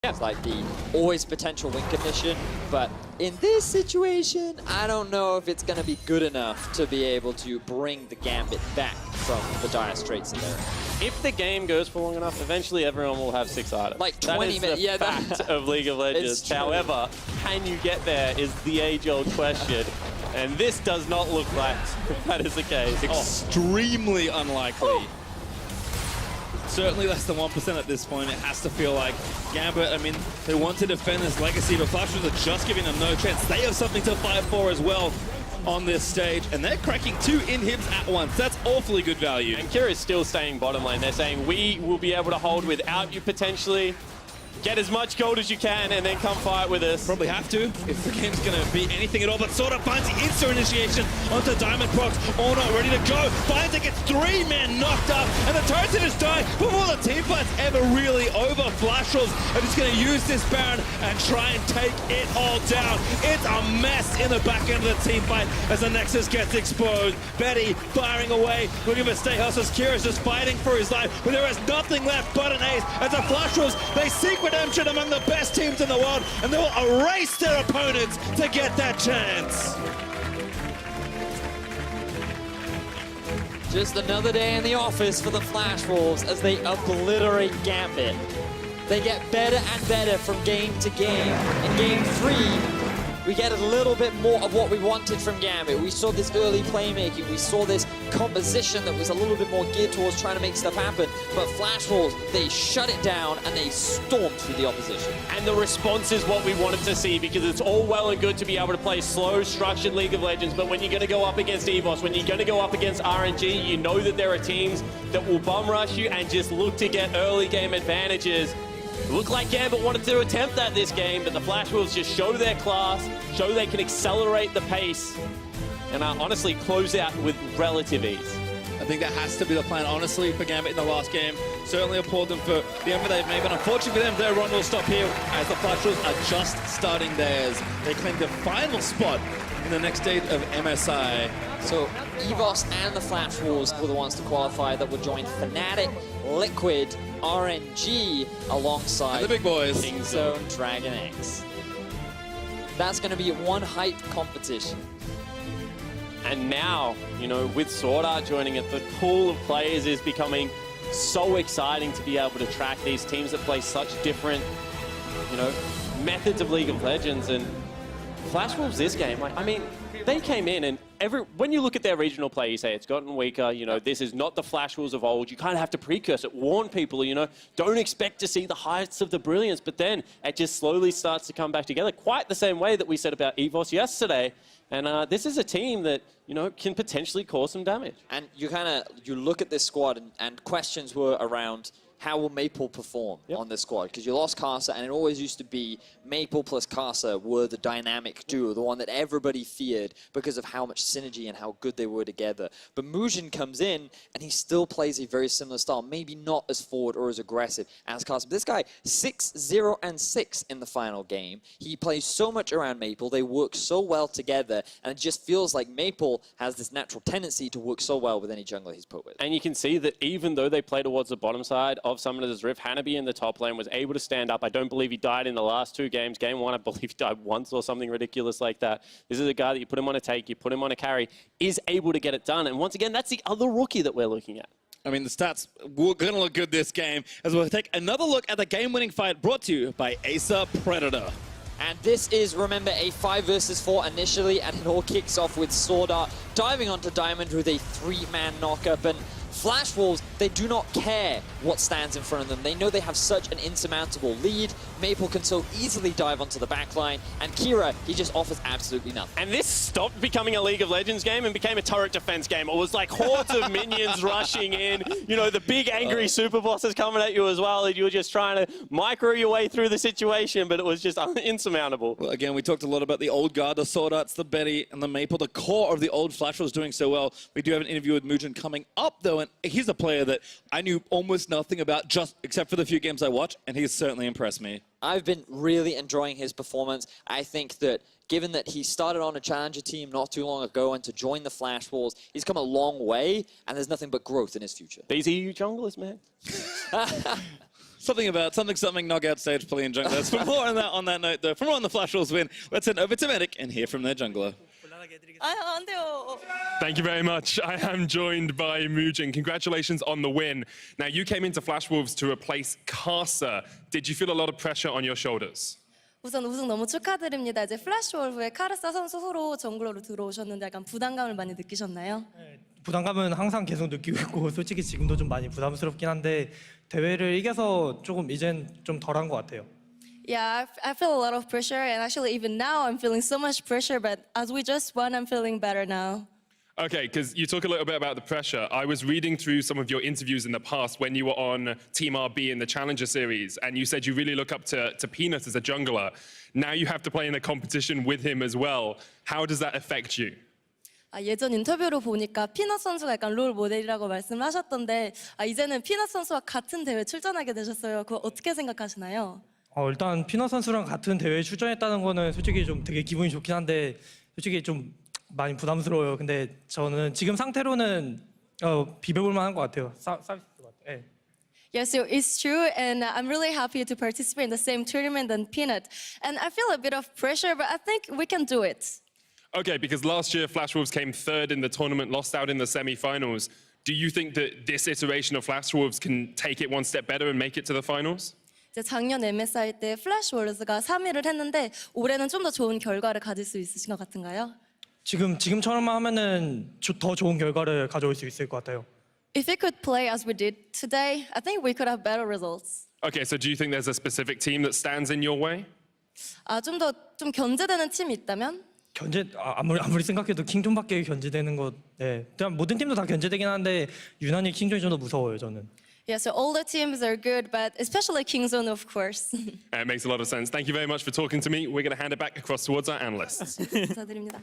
Speaker 2: It's like the always potential win condition, but in this situation, I don't know if it's going to be good enough to be able to bring the Gambit back from the dire straits that they're in.
Speaker 1: If the game goes for long enough, eventually everyone will have 6 items.
Speaker 2: Like 20 minutes.
Speaker 1: Yeah, fact of League of Legends. However, can you get there is the age-old question. And this does not look like that is the case.
Speaker 3: Extremely unlikely. Certainly less than 1% at this point. It has to feel like Gambit, I mean, they want to defend this legacy, but Flashes are just giving them no chance. They have something to fight for as well on this stage, and they're cracking 2 inhibs at once. That's awfully good value.
Speaker 1: And Kira is still staying bottom lane. They're saying, we will be able to hold without you potentially. Get as much gold as you can and then come fight with us.
Speaker 3: Probably have to if the game's going to be anything at all. But Sorta finds the insta initiation onto Diamond Prox. All not ready to go. Finds it, gets 3 men knocked up. And the Totem is dying before the team fight's ever really over. Flashers are just going to use this Baron and try and take it all down. It's a mess in the back end of the team fight as the Nexus gets exposed. Betty firing away, looking for stay hustles. Kira's just fighting for his life, but there is nothing left but an ace. As the Flashers, they seek redemption among the best teams in the world, and they will erase their opponents to get that chance.
Speaker 2: Just another day in the office for the Flash Wolves as they obliterate Gambit. They get better and better from game to game. In game 3, we get a little bit more of what we wanted from Gambit. We saw this early playmaking. We saw this composition that was a little bit more geared towards trying to make stuff happen. But Flash Wolves, they shut it down and they stormed through the opposition.
Speaker 1: And the response is what we wanted to see, because it's all well and good to be able to play slow, structured League of Legends, but when you're going to go up against EVOS, when you're going to go up against RNG, you know that there are teams that will bum rush you and just look to get early game advantages. It looked like Gambit wanted to attempt that this game, but the Flash Wolves just show their class, show they can accelerate the pace, and honestly close out with relative ease.
Speaker 3: I think that has to be the plan, honestly, for Gambit in the last game. Certainly applaud them for the effort they've made, but unfortunately for them, their run will stop here as the Flash Wolves are just starting theirs. They claim the final spot in the next stage of MSI.
Speaker 2: So EVOS and the Flash Wolves were the ones to qualify that would join Fnatic, Liquid, RNG alongside
Speaker 3: and the big boys,
Speaker 2: Kingzone, Dragon X. That's going to be one hype competition.
Speaker 1: And now, you know, with Sword Art joining it, the pool of players is becoming so exciting to be able to track these teams that play such different, you know, methods of League of Legends. And Flash Wolves this game, like, I mean, they came in and when you look at their regional play, you say it's gotten weaker, you know, this is not the Flash Wolves of old. You kind of have to precurse it, warn people, you know, don't expect to see the heights of the brilliance, but then it just slowly starts to come back together, quite the same way that we said about EVOS yesterday. And this is a team that, you know, can potentially cause some damage.
Speaker 2: And you look at this squad and questions were around how will Maple perform on this squad? Because you lost Casa, and it always used to be Maple plus Casa were the dynamic duo, the one that everybody feared because of how much synergy and how good they were together. But Mujin comes in, and he still plays a very similar style, maybe not as forward or as aggressive as Casa. But this guy, 6-0-6 in the final game. He plays so much around Maple. They work so well together, and it just feels like Maple has this natural tendency to work so well with any jungler he's put with.
Speaker 1: And you can see that even though they play towards the bottom side of Summoner's Rift, Hanabi in the top lane was able to stand up. I don't believe he died in the last 2 games. Game 1, I believe he died once or something ridiculous like that. This is a guy that you put him on a take, you put him on a carry, is able to get it done. And once again, that's the other rookie that we're looking at.
Speaker 3: I mean, the stats were going to look good this game, as we'll take another look at the game-winning fight brought to you by Acer Predator.
Speaker 2: And this is, remember, a 5 versus 4 initially, and it all kicks off with Sword Art diving onto Diamond with a 3-man knockup. And Flash Wolves, they do not care what stands in front of them. They know they have such an insurmountable lead. Maple can so easily dive onto the backline, and Kira, he just offers absolutely nothing.
Speaker 1: And this stopped becoming a League of Legends game and became a turret defense game. It was like hordes of minions rushing in, you know, the big angry super bosses coming at you as well, and you were just trying to micro your way through the situation, but it was just insurmountable.
Speaker 3: Well, again, we talked a lot about the old guard, the Sword Arts, the Betty, and the Maple. The core of the old Flash was doing so well. We do have an interview with Mujin coming up, though, and he's a player that I knew almost nothing about, just except for the few games I watched, and he's certainly impressed me.
Speaker 2: I've been really enjoying his performance. I think that given that he started on a challenger team not too long ago and to join the Flash Wolves, he's come a long way, and there's nothing but growth in his future.
Speaker 1: These EU junglers, man.
Speaker 3: something knockout stage playing junglers. For more on that note, though, for more on the Flash Wolves win, let's head over to Medic and hear from their jungler.
Speaker 4: 안 돼요.
Speaker 5: Thank you very much. I am joined by Mujin. Congratulations on the win. Now, you came into Flash Wolves to replace Karsa. Did you feel a lot of pressure on your shoulders?
Speaker 4: 우선 우승 너무 축하드립니다. 이제 플래시 월브의 카르사 선수 후로 정글러로 들어오셨는데 약간 부담감을 많이 느끼셨나요?
Speaker 6: 부담감은 항상 계속 느끼고 있고 솔직히 지금도 좀 많이 부담스럽긴 한데 대회를 이겨서 조금 이젠 좀 덜한 것 같아요.
Speaker 4: Yeah, I feel a lot of pressure, and actually even now I'm feeling so much pressure. But as we just won, I'm feeling better now.
Speaker 5: Okay, because you talk a little bit about the pressure. I was reading through some of your interviews in the past when you were on Team RB in the Challenger Series, and you said you really look up to Peanut as a jungler. Now you have to play in a competition with him as well. How does that affect you?
Speaker 4: 예전 인터뷰로 보니까 피넛 선수가 약간 롤 모델이라고 말씀하셨던데 이제는 피넛 선수와 같은 대회 출전하게 되셨어요. 그거 어떻게 생각하시나요?
Speaker 6: 일단 피넛 선수랑 같은 대회에 출전했다는 거는 솔직히 좀 되게 기분이 좋긴 한데 솔직히 좀 많이 부담스러워요. 근데 저는 지금 상태로는 비벼볼 만한 것 같아요. 서비스 것 같아요.
Speaker 4: Yeah, so it's true, and I'm really happy to participate in the same tournament than Peanut. And I feel a bit of pressure, but I think we can do it.
Speaker 5: Okay, because last year Flash Wolves came third in the tournament, lost out in the semi-finals. Do you think that this iteration of Flash Wolves can take it one step better and make it to the finals?
Speaker 4: 이제 작년 MSI 때 플래시 월즈가 3위를 했는데 올해는 좀 더 좋은 결과를 가질 수 있으신 것 같은가요?
Speaker 6: 지금처럼만 하면은 더 좋은 결과를 가져올 수 있을 것 같아요.
Speaker 4: If we could play as we did today, I think we could have better results.
Speaker 5: Okay, so do you think there's a specific team that stands in your way?
Speaker 4: 좀 견제되는 팀이 있다면?
Speaker 6: 아무리 생각해도 킹존밖에 견제되는 것. 네, 그냥 모든 팀도 다 견제되긴 하는데 유난히 킹존이 좀 더 무서워요 저는.
Speaker 4: Yeah, so all the teams are good, but especially Kingzone, of course.
Speaker 5: It makes a lot of sense. Thank you very much for talking to me. We're going to hand it back across towards our analysts.
Speaker 4: 감사드립니다.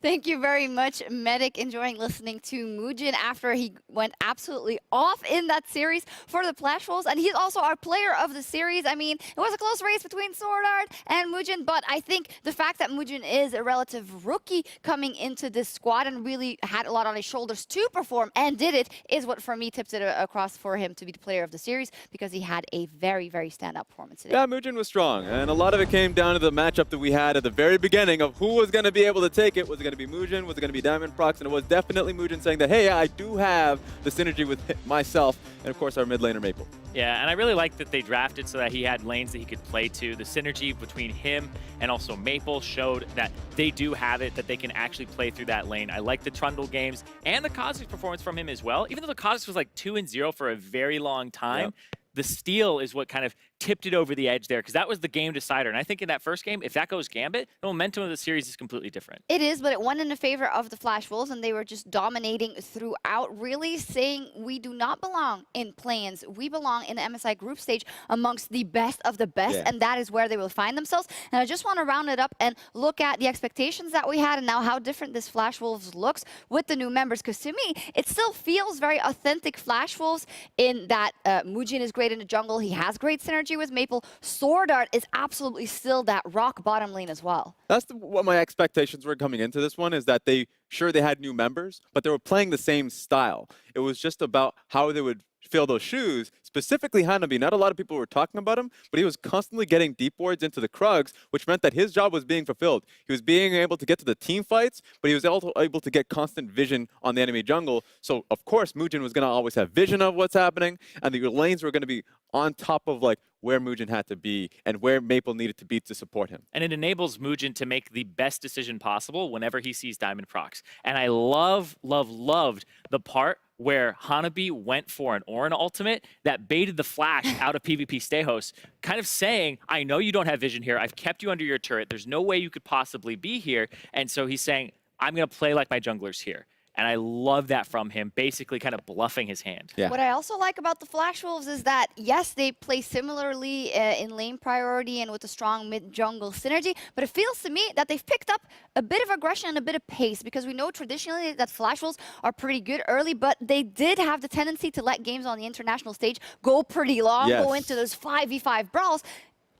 Speaker 7: Thank you very much, Medic. Enjoying listening to Mujin after he went absolutely off in that series for the Flash Wolves. And he's also our player of the series. I mean, it was a close race between Sword Art and Mujin, but I think the fact that Mujin is a relative rookie coming into this squad and really had a lot on his shoulders to perform and did it is what, for me, tips it across for him to be the player of the series because he had a very, very standout performance today.
Speaker 8: Yeah, Mujin was strong, and a lot of it came down to the matchup that we had at the very beginning of who was going to be able to take it. Was it going to be Mujin? Was it going to be Diamond Prox? And it was definitely Mujin saying that, hey, I do have the synergy with myself and, of course, our mid laner Maple.
Speaker 9: Yeah, and I really like that they drafted so that he had lanes that he could play to. The synergy between him and also Maple showed that they do have it, that they can actually play through that lane. I like the Trundle games and the Kha'Zix performance from him as well. Even though the Kha'Zix was like 2-0 for a very long time, the steal is what kind of tipped it over the edge there because that was the game decider. And I think in that first game, if that goes Gambit, the momentum of the series is completely different.
Speaker 7: It is, but it went in the favor of the Flash Wolves, and they were just dominating throughout, really saying we do not belong in play-ins. We belong in the MSI group stage amongst the best of the best, and that is where they will find themselves. And I just want to round it up and look at the expectations that we had and now how different this Flash Wolves looks with the new members, because to me, it still feels very authentic Flash Wolves in that Mujin is great in the jungle. He has great synergy with Maple. Sword Art is absolutely still that rock bottom lane as well.
Speaker 8: That's what my expectations were coming into this one, is that they had new members, but they were playing the same style. It was just about how they would fill those shoes. Specifically Hanabi, not a lot of people were talking about him, but he was constantly getting deep wards into the Krugs, which meant that his job was being fulfilled. He was being able to get to the team fights, but he was also able to get constant vision on the enemy jungle. So, of course, Mujin was going to always have vision of what's happening, and the lanes were going to be on top of like where Mujin had to be and where Maple needed to be to support him.
Speaker 9: And it enables Mujin to make the best decision possible whenever he sees Diamond Prox. And I loved the part where Hanabi went for an Orin ultimate that baited the flash out of PvP Stehos, kind of saying, I know you don't have vision here. I've kept you under your turret. There's no way you could possibly be here. And so he's saying, I'm going to play like my junglers here. And I love that from him, basically kind of bluffing his hand.
Speaker 7: Yeah. What I also like about the Flash Wolves is that, yes, they play similarly in lane priority and with a strong mid-jungle synergy, but it feels to me that they've picked up a bit of aggression and a bit of pace, because we know traditionally that Flash Wolves are pretty good early, but they did have the tendency to let games on the international stage go pretty long, go into those 5v5 brawls.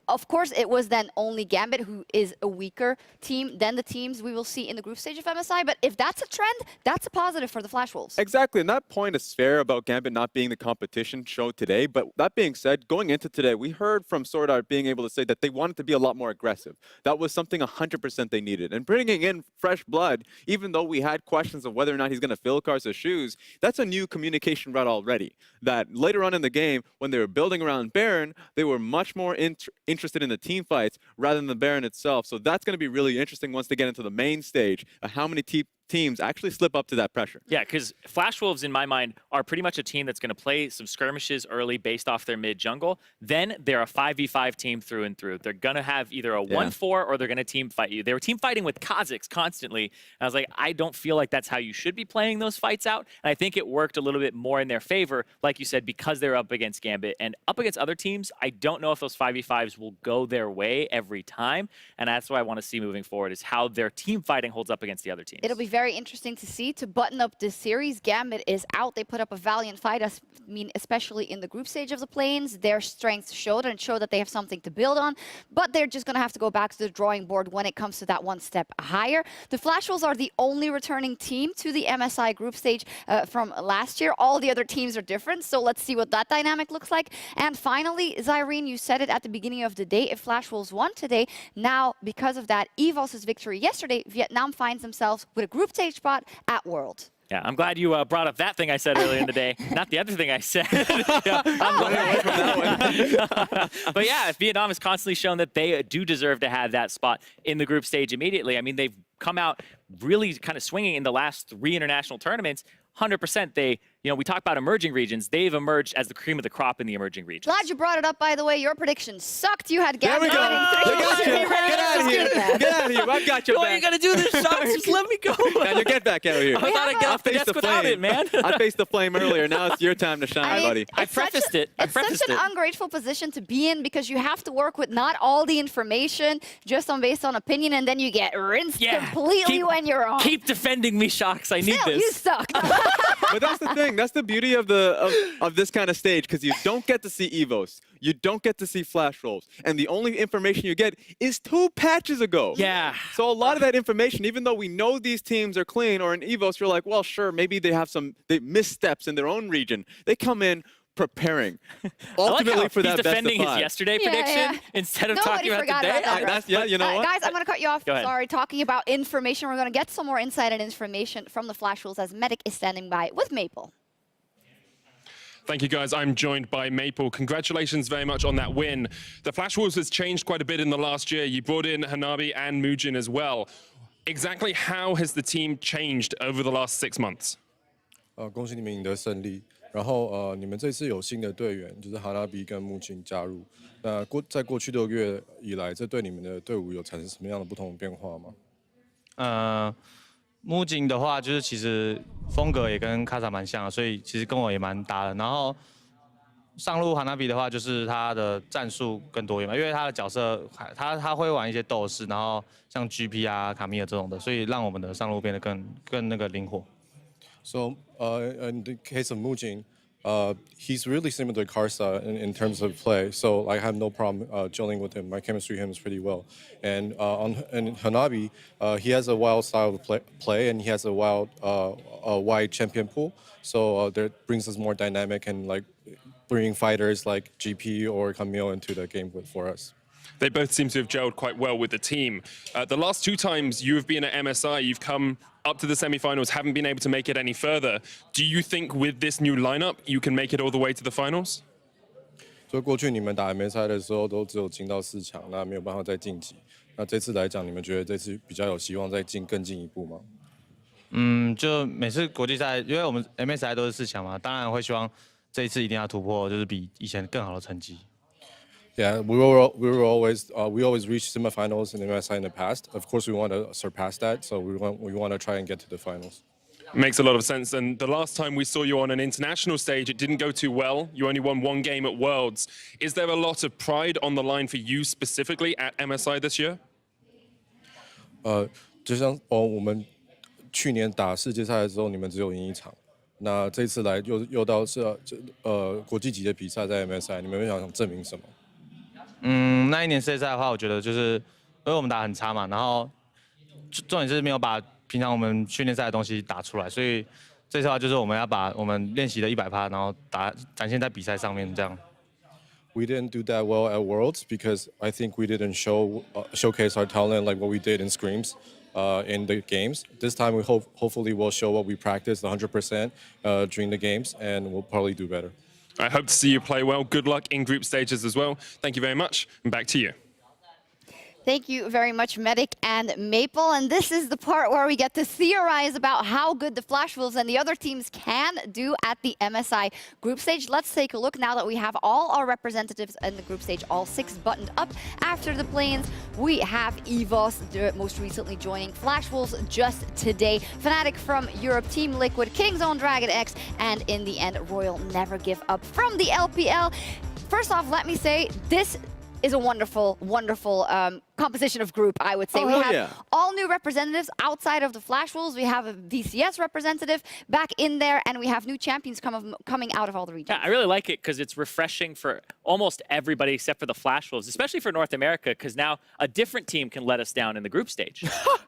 Speaker 7: of course, it was then only Gambit, who is a weaker team than the teams we will see in the group stage of MSI. But if that's a trend, that's a positive for the Flash Wolves.
Speaker 8: Exactly, and that point is fair about Gambit not being the competition show today. But that being said, going into today, we heard from Sword Art being able to say that they wanted to be a lot more aggressive. That was something 100% they needed. And bringing in fresh blood, even though we had questions of whether or not he's going to fill Karsa's shoes, that's a new communication route already. That later on in the game, when they were building around Baron, they were much more interested in the team fights rather than the Baron itself. So that's going to be really interesting once they get into the main stage, how many teams actually slip up to that pressure.
Speaker 9: Yeah, because Flash Wolves, in my mind, are pretty much a team that's going to play some skirmishes early based off their mid jungle. Then they're a 5v5 team through and through. They're going to have either a 1-4 or they're going to team fight you. They were team fighting with Kazakhs constantly. And I was like, I don't feel like that's how you should be playing those fights out. And I think it worked a little bit more in their favor, like you said, because they're up against Gambit. And up against other teams, I don't know if those 5v5s will go their way every time. And that's what I want to see moving forward, is how their team fighting holds up against the other teams.
Speaker 7: It'll be very interesting to see. To button up this series, Gambit is out. They put up a valiant fight, especially in the group stage of the plains. Their strengths showed and showed that they have something to build on, but they're just going to have to go back to the drawing board when it comes to that one step higher. The Flash Wolves are the only returning team to the MSI group stage from last year. All the other teams are different, so let's see what that dynamic looks like. And finally, Zyrene, you said it at the beginning of the day, if Flash Wolves won today, now because of that EVOS' victory yesterday, Vietnam finds themselves with a group stage spot at World.
Speaker 9: Yeah, I'm glad you brought up that thing I said earlier in the day, not the other thing I said. Yeah, but yeah, Vietnam has constantly shown that they do deserve to have that spot in the group stage immediately. I mean, they've come out really kind of swinging in the last 3 international tournaments. 100%, they, we talk about emerging regions. They've emerged as the cream of the crop in the emerging regions.
Speaker 7: Glad you brought it up, by the way. Your prediction sucked. You had Gambit.
Speaker 8: There we go. Get out of here. Get out of here. I've got your back.
Speaker 9: Why you got to do this, Sharks? Just let me go.
Speaker 8: Now you get back out of here.
Speaker 9: I thought I'd get off the desk without it, man.
Speaker 8: I faced the flame earlier. Now it's your time to shine, buddy.
Speaker 9: I prefaced it.
Speaker 7: It's such an ungrateful position to be in, because you have to work with not all the information just based on opinion, and then you get rinsed completely when you're wrong.
Speaker 9: Keep defending me, Sharks. I need this.
Speaker 7: You suck.
Speaker 8: But that's the thing. That's the beauty of this kind of stage, because you don't get to see EVOS. You don't get to see Flash Wolves. And the only information you get is 2 patches ago.
Speaker 9: Yeah.
Speaker 8: So a lot of that information, even though we know these teams are clean, or in EVOS, you're like, well, sure, maybe they have some missteps in their own region. They come in preparing ultimately for that best of 5.
Speaker 9: He's defending his yesterday prediction instead of talking about today.
Speaker 8: You know what?
Speaker 7: Guys, I'm going to cut you off.
Speaker 9: Go ahead.
Speaker 7: Sorry, talking about information. We're going to get some more insight and information from the Flash Wolves as Medic is standing by with Maple.
Speaker 5: Thank you, guys. I'm joined by Maple. Congratulations very much on that win. The Flash Wolves has changed quite a bit in the last year. You brought in Hanabi and Mujin as well. Exactly how has the team changed over the last 6 months?
Speaker 10: 恭喜你们赢得胜利。然后你们这次有新的队员，就是哈拉比跟木金加入。那在过去6个月以来，这对你们的队伍有产生什么样的不同的变化吗？
Speaker 6: 木金的话，就是其实风格也跟卡萨蛮像的，所以其实跟我也蛮搭的。然后上路哈纳比的话，就是他的战术更多元嘛，因为他的角色他会玩一些斗士，然后像 GP 啊、卡米尔这种的，所以让我们的上路变得更那个灵活。
Speaker 10: So in the case of Mujin, he's really similar to Karsa in terms of play. So I have no problem gelling with him. My chemistry with him is pretty well. And in Hanabi, he has a wild style of play, and he has a wide champion pool. So that brings us more dynamic and like bringing fighters like GP or Camille into the game for us.
Speaker 5: They both seem to have gelled quite well with the team. The last 2 times you have been at MSI, you've come up to the semifinals, haven't been able to make it any further. Do you think with this new lineup, you can make it all the way to the finals?
Speaker 10: 所以过去你们打 MSI 的时候都只有进到4强，那没有办法再晋级。那这次来讲，你们觉得这次比较有希望再更进一步吗？
Speaker 6: 就每次国际赛，因为我们 MSI 都是4强嘛，当然会希望这一次一定要突破，就是比以前更好的成绩。
Speaker 10: Yeah, we always reach semifinals in MSI in the past. Of course, we want to surpass that, so we want to try and get to the finals.
Speaker 5: Makes a lot of sense. And the last time we saw you on an international stage, it didn't go too well. You only won 1 game at Worlds. Is there a lot of pride on the line for you specifically at MSI this year?
Speaker 10: 就像我们去年打世界赛的时候，你们只有赢1场。那这次来又到国际级的比赛在 MSI， 你们想证明什么？
Speaker 11: 那一年世界赛的话，我觉得就是因为我们打很差嘛，然后重点是没有把平常我们训练赛的东西打出来，所以这次的话就是我们要把我们练习的100%，然后展现在比赛上面这样。
Speaker 10: We didn't do that well at Worlds because I think we didn't showcase our talent like what we did in scrims in the games. This time we hopefully will show what we practiced 100% during the games, and we'll probably do better.
Speaker 5: I hope to see you play well. Good luck in group stages as well. Thank you very much, and back to you.
Speaker 7: Thank you very much, Medic and Maple. And this is the part where we get to theorize about how good the Flash Wolves and the other teams can do at the MSI group stage. Let's take a look now that we have all our representatives in the group stage, all 6 buttoned up. After the play-ins, we have EVOS most recently joining Flash Wolves just today. Fnatic from Europe, Team Liquid, Kingzone Dragon X, and in the end, Royal Never Give Up from the LPL. First off, let me say, this is a wonderful, wonderful composition of group, I would say.
Speaker 8: Oh,
Speaker 7: we have
Speaker 8: yeah.
Speaker 7: all new representatives outside of the Flash Wolves. We have a VCS representative back in there, and we have new champions coming out of all the regions.
Speaker 9: Yeah, I really like it because it's refreshing for almost everybody except for the Flash Wolves, especially for North America, because now a different team can let us down in the group stage.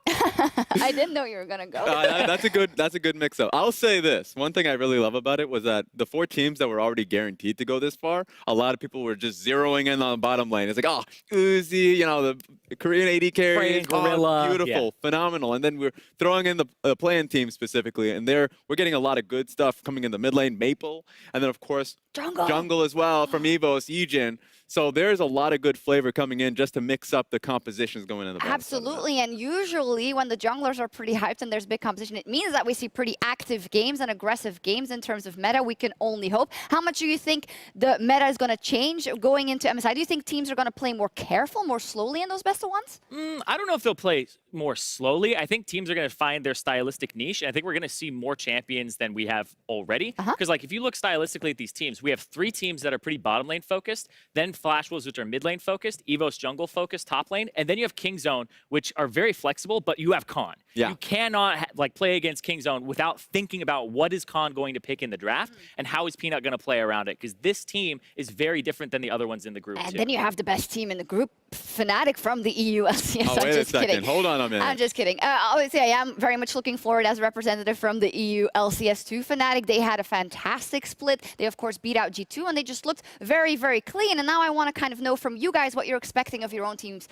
Speaker 7: I didn't know you were going to go.
Speaker 8: That's a good mix-up. I'll say this. One thing I really love about it was that the 4 teams that were already guaranteed to go this far, a lot of people were just zeroing in on the bottom lane. It's like, oh, Uzi, you know, the Korean AD carries,
Speaker 9: Gorilla.
Speaker 8: beautiful, phenomenal. And then we're throwing in the play-in team specifically, and we're getting a lot of good stuff coming in the mid lane, Maple, and then of course Jungle as well from EVOS, Yijin. So there's a lot of good flavor coming in just to mix up the compositions going in the bottom.
Speaker 7: Absolutely, and usually when the junglers are pretty hyped and there's big competition, it means that we see pretty active games and aggressive games in terms of meta. We can only hope. How much do you think the meta is going to change going into MSI? Do you think teams are going to play more careful, more slowly in those best of ones?
Speaker 9: I don't know if they'll play more slowly. I think teams are going to find their stylistic niche, and I think we're going to see more champions than we have already. Because like if you look stylistically at these teams, we have 3 teams that are pretty bottom lane focused, then Flash Wolves, which are mid lane focused, EVOS jungle focused, top lane, and then you have Kingzone, which are very flexible, but you have Khan.
Speaker 8: Yeah.
Speaker 9: You cannot play against Kingzone without thinking about what is Khan going to pick in the draft and how is Peanut going to play around it, because this team is very different than the other ones in the group.
Speaker 7: And then you have the best team in the group, Fnatic from the EU LCS.
Speaker 8: Oh, wait a second.
Speaker 7: Kidding.
Speaker 8: Hold on a minute.
Speaker 7: I'm just kidding. Obviously, I am very much looking forward as a representative from the EU LCS to Fnatic. They had a fantastic split. They, of course, beat out G2, and they just looked very, very clean. And now I want to kind of know from you guys what you're expecting of your own teams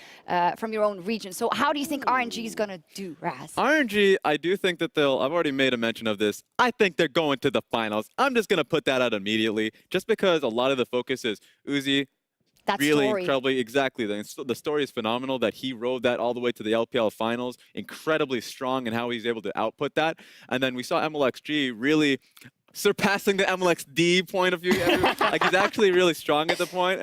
Speaker 7: from your own region. So how do you think RNG is going to do, Raz?
Speaker 8: RNG, I do think that I've already made a mention of this. I think they're going to the finals. I'm just going to put that out immediately, just because a lot of the focus is Uzi.
Speaker 7: That
Speaker 8: really
Speaker 7: story.
Speaker 8: incredibly, exactly. The story is phenomenal that he rode that all the way to the LPL finals, incredibly strong in how he's able to output that. And then we saw MLXG really surpassing the MLXD point of view. Like he's actually really strong at the point.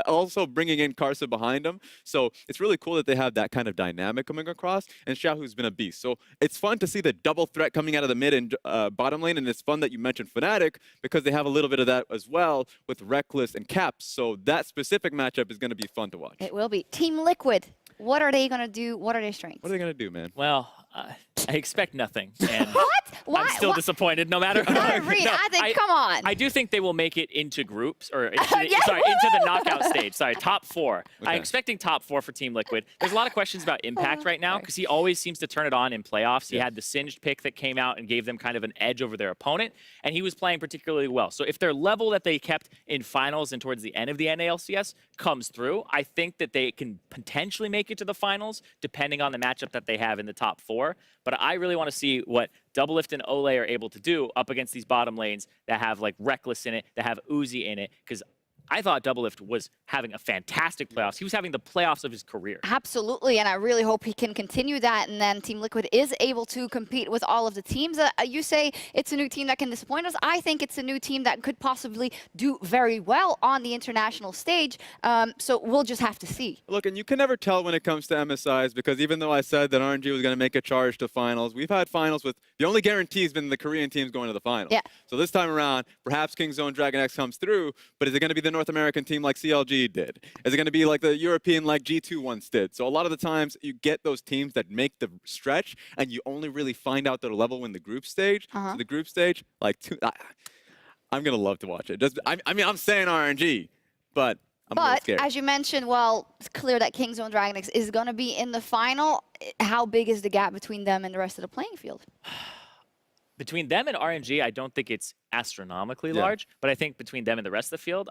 Speaker 8: Also bringing in Karsa behind him. So it's really cool that they have that kind of dynamic coming across. And Xiaohu's been a beast. So it's fun to see the double threat coming out of the mid and bottom lane. And it's fun that you mentioned Fnatic because they have a little bit of that as well with Reckless and Caps. So that specific matchup is going to be fun to watch.
Speaker 7: It will be. Team Liquid, what are they going to do? What are their strengths?
Speaker 8: What are they going to do, man?
Speaker 9: Well, I expect nothing. And
Speaker 7: What? Why?
Speaker 9: I'm still disappointed no matter.
Speaker 7: Reed, I think, come on.
Speaker 9: I do think they will make it into groups, or into,
Speaker 7: Yeah,
Speaker 9: into the knockout stage. Sorry, top 4.
Speaker 8: Okay.
Speaker 9: I'm expecting top 4 for Team Liquid. There's a lot of questions about Impact right now because he always seems to turn it on in playoffs. He had the Singed pick that came out and gave them kind of an edge over their opponent, and he was playing particularly well. So if their level that they kept in finals and towards the end of the NALCS comes through, I think that they can potentially make it to the finals, depending on the matchup that they have in the top 4. But I really want to see what Doublelift and Ole are able to do up against these bottom lanes that have like Reckless in it, that have Uzi in it, because I thought Doublelift was having a fantastic playoffs. He was having the playoffs of his career.
Speaker 7: Absolutely, and I really hope he can continue that, and then Team Liquid is able to compete with all of the teams. You say it's a new team that can disappoint us. I think it's a new team that could possibly do very well on the international stage, so we'll just have to see.
Speaker 8: Look, and you can never tell when it comes to MSIs because even though I said that RNG was going to make a charge to finals, we've had finals with the only guarantee has been the Korean teams going to the finals.
Speaker 7: Yeah.
Speaker 8: So this time around, perhaps Kingzone Dragon X comes through, but is it going to be the North American team like CLG did? Is it going to be like the European like G2 once did? So a lot of the times you get those teams that make the stretch and you only really find out their level in the group stage. So the group stage, like, I'm going to love to watch it. I mean, I'm saying RNG, but I'm a little
Speaker 7: But
Speaker 8: scared.
Speaker 7: as you mentioned, well, it's clear that Kingzone Dragon X is going to be in the final. How big is the gap between them and the rest of the playing field?
Speaker 9: Between them and RNG, I don't think it's astronomically large, but I think between them and the rest of the field,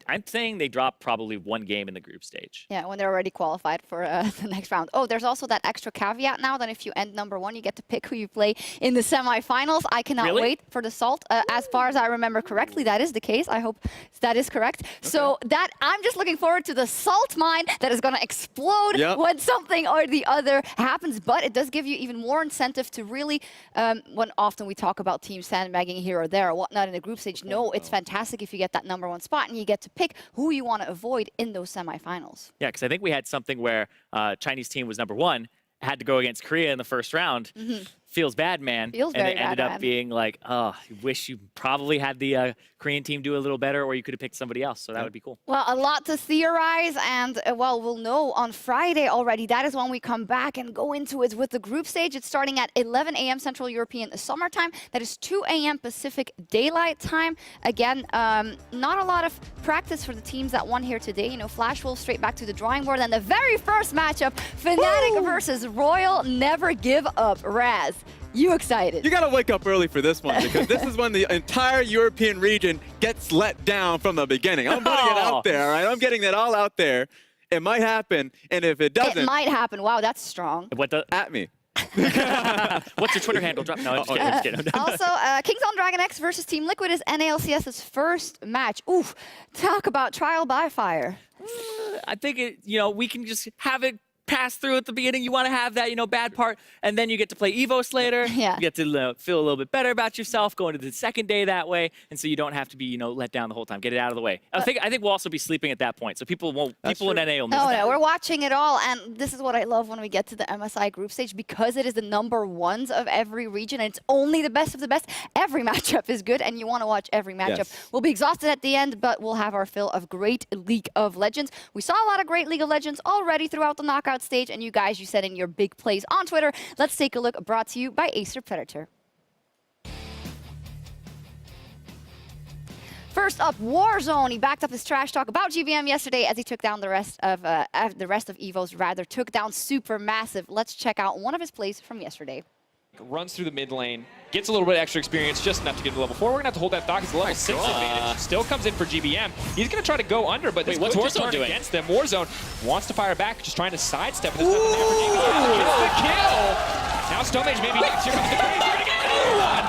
Speaker 9: I'm saying they drop probably one game in the group stage.
Speaker 7: Yeah, when they're already qualified for the next round. Oh, there's also that extra caveat now that if you end #1, you get to pick who you play in the semifinals. I cannot wait for the Salt. As far as I remember correctly, that is the case. I hope that is correct. Okay. So that I'm just looking forward to the Salt mine that is going to explode when something or the other happens. But it does give you even more incentive to really, when often we talk about teams sandbagging here or there or whatnot in the group stage. No, it's fantastic if you get that #1 spot and you get to pick who you want to avoid in those semifinals.
Speaker 9: Yeah, because I think we had something where Chinese team was #1, had to go against Korea in the first round. Feels bad, man.
Speaker 7: Feels
Speaker 9: and
Speaker 7: very
Speaker 9: it ended
Speaker 7: bad,
Speaker 9: up
Speaker 7: man.
Speaker 9: being like, oh, I wish you probably had the Korean team do a little better, or you could have picked somebody else. So that would be cool.
Speaker 7: Well, a lot to theorize, and well, we'll know on Friday already. That is when we come back and go into it with the group stage. It's starting at 11 a.m. Central European Summer Time. That is 2 a.m. Pacific Daylight Time. Again, not a lot of practice for the teams that won here today. You know, Flash Wolves straight back to the drawing board, and the very first matchup, Fnatic versus Royal Never Give Up. Raz, you excited?
Speaker 8: You gotta wake up early for this one because this is when the entire European region gets let down from the beginning. I'm putting it out there, all right? I'm getting that all out there. It might happen, and if it doesn't...
Speaker 7: It might happen. Wow, that's strong.
Speaker 8: At me.
Speaker 9: What's your Twitter handle? Drop. No, I'm just kidding.
Speaker 7: Also, Kingzone Dragon X versus Team Liquid is NALCS's first match. Oof, talk about trial by fire.
Speaker 9: I think we can just have it pass through at the beginning. You want to have that, bad part, and then you get to play Evos later.
Speaker 7: Yeah.
Speaker 9: You get to feel a little bit better about yourself going to the second day that way, and so you don't have to be, let down the whole time. Get it out of the way. I think we'll also be sleeping at that point, so people in NA will miss that.
Speaker 7: No, we're watching it all, and this is what I love when we get to the MSI group stage because it is the #1s of every region, and it's only the best of the best. Every matchup is good, and you want to watch every matchup.
Speaker 8: Yes.
Speaker 7: We'll be exhausted at the end, but we'll have our fill of great League of Legends. We saw a lot of great League of Legends already throughout the knockout stage, and you guys, you said in your big plays on Twitter. Let's take a look, brought to you by Acer Predator. First up, Warzone. He backed up his trash talk about GBM yesterday as he took down the rest of Evos, rather took down Supermassive. Let's check out one of his plays from yesterday.
Speaker 12: Runs through the mid lane, gets a little bit of extra experience, just enough to get to level 4. We're gonna have to hold that stock. It's a level 6 advantage. Still comes in for GBM. He's gonna try to go under, but
Speaker 9: what's Warzone doing
Speaker 12: against them? Warzone wants to fire back, just trying to sidestep. There's nothing there for GBM. Gets the kill. Now Stonehenge maybe next. Here comes the Graves. We're gonna get another one.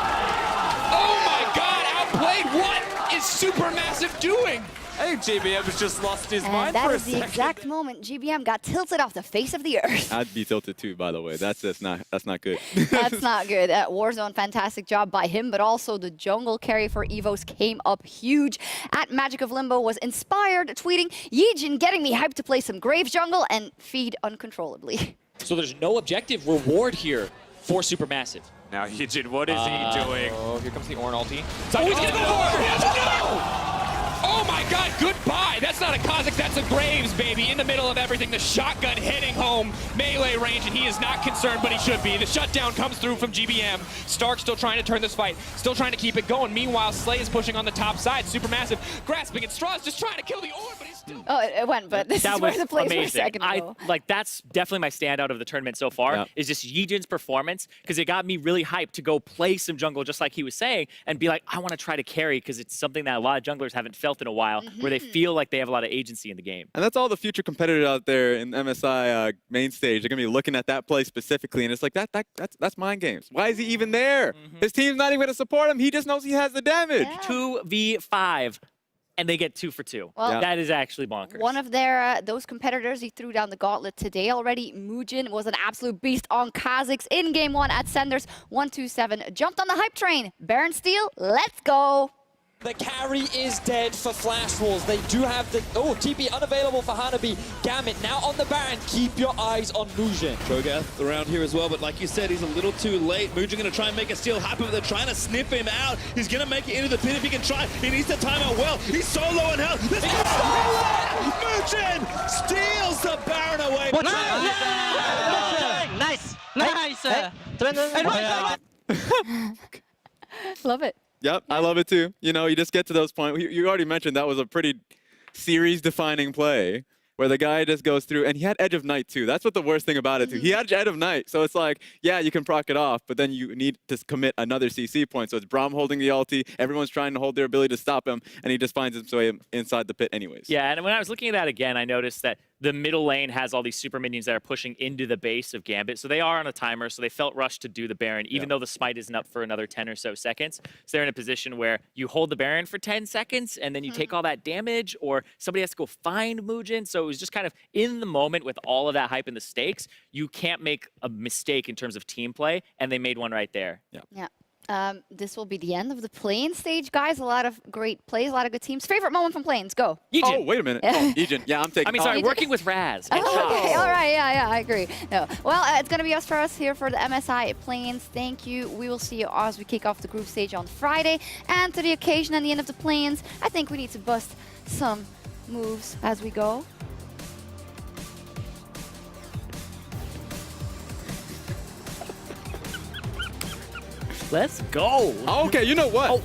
Speaker 12: Oh my God! Outplayed. What is Supermassive doing?
Speaker 13: I think GBM has just lost his mind
Speaker 7: that
Speaker 13: for a
Speaker 7: is the
Speaker 13: second.
Speaker 7: exact moment GBM got tilted off the face of the earth.
Speaker 8: I'd be tilted too, by the way. That's not good.
Speaker 7: That's not good. Warzone, fantastic job by him, but also the jungle carry for Evos came up huge. At Magic of Limbo was inspired, tweeting, Yijin getting me hyped to play some Graves jungle and feed uncontrollably.
Speaker 14: So there's no objective reward here for Supermassive.
Speaker 13: Now, Yijin, what is he doing?
Speaker 12: Oh, here comes the Ornn ulti.
Speaker 14: Oh, he's gonna go for it!
Speaker 12: Oh my God, goodbye! That's not a Kha'Zix, that's a Graves, baby. In the middle of everything, the shotgun hitting home melee range, and he is not concerned, but he should be. The shutdown comes through from GBM. Stark still trying to turn this fight, still trying to keep it going. Meanwhile, Slay is pushing on the top side. Supermassive grasping at straws, just trying to kill the Ornn, but he's still...
Speaker 7: Oh, it went, but this
Speaker 9: that
Speaker 7: is where
Speaker 9: was
Speaker 7: the plays were a
Speaker 9: amazing.
Speaker 7: second ago.
Speaker 9: That's definitely my standout of the tournament so far, is just Yijin's performance, because it got me really hyped to go play some jungle, just like he was saying, and be like, I want to try to carry, because it's something that a lot of junglers haven't felt in a while, where they feel like they have a lot of agency in the game.
Speaker 8: And that's all the future competitors out there in MSI main stage. They're going to be looking at that play specifically, and it's like, that's mind games. Why is he even there? His team's not even going to support him. He just knows he has the damage.
Speaker 9: 2v5, and they get 2 for 2.
Speaker 7: Well,
Speaker 9: that is actually bonkers.
Speaker 7: One of their those competitors, he threw down the gauntlet today already. Mujin was an absolute beast on Kha'Zix in game 1 at Senders. 127 jumped on the hype train. Baron Steel, let's go.
Speaker 14: The carry is dead for Flash Wolves. They do have the... Oh, TP unavailable for Hanabi. Gambit now on the Baron. Keep your eyes on Mujin.
Speaker 3: Cho'Gath around here as well, but like you said, he's a little too late. Mujin going to try and make a steal happen, but they're trying to snip him out. He's going to make it into the pit if he can try. He needs to time out well. He's so low in health. This Mujin steals the Baron away.
Speaker 7: Love it.
Speaker 8: Yep, I love it too. You know, you just get to those points. You already mentioned that was a pretty series-defining play where the guy just goes through, and he had Edge of Night too. That's what the worst thing about it too. He had Edge of Night, so it's like, yeah, you can proc it off, but then you need to commit another CC point. So it's Braum holding the ulti, everyone's trying to hold their ability to stop him, and he just finds his way inside the pit anyways.
Speaker 9: Yeah, and when I was looking at that again, I noticed that the middle lane has all these super minions that are pushing into the base of Gambit. So they are on a timer, so they felt rushed to do the Baron, even though the smite isn't up for another 10 or so seconds. So they're in a position where you hold the Baron for 10 seconds, and then you take all that damage, or somebody has to go find Muujin. So it was just kind of in the moment with all of that hype and the stakes, you can't make a mistake in terms of team play, and they made one right there.
Speaker 7: Yeah. This will be the end of the plane stage, guys. A lot of great plays, a lot of good teams. Favorite moment from planes? Go.
Speaker 8: Oh, wait a minute. Ejin. Yeah, I'm taking.
Speaker 9: I mean, sorry, working with Raz.
Speaker 7: Oh, okay, all right, yeah, I agree. No. Well, it's going to be us for us here for the MSI Plains. Thank you. We will see you as we kick off the group stage on Friday. And to the occasion and the end of the Plains, I think we need to bust some moves as we go.
Speaker 9: Let's go.
Speaker 8: Okay, you know what?
Speaker 9: Oh.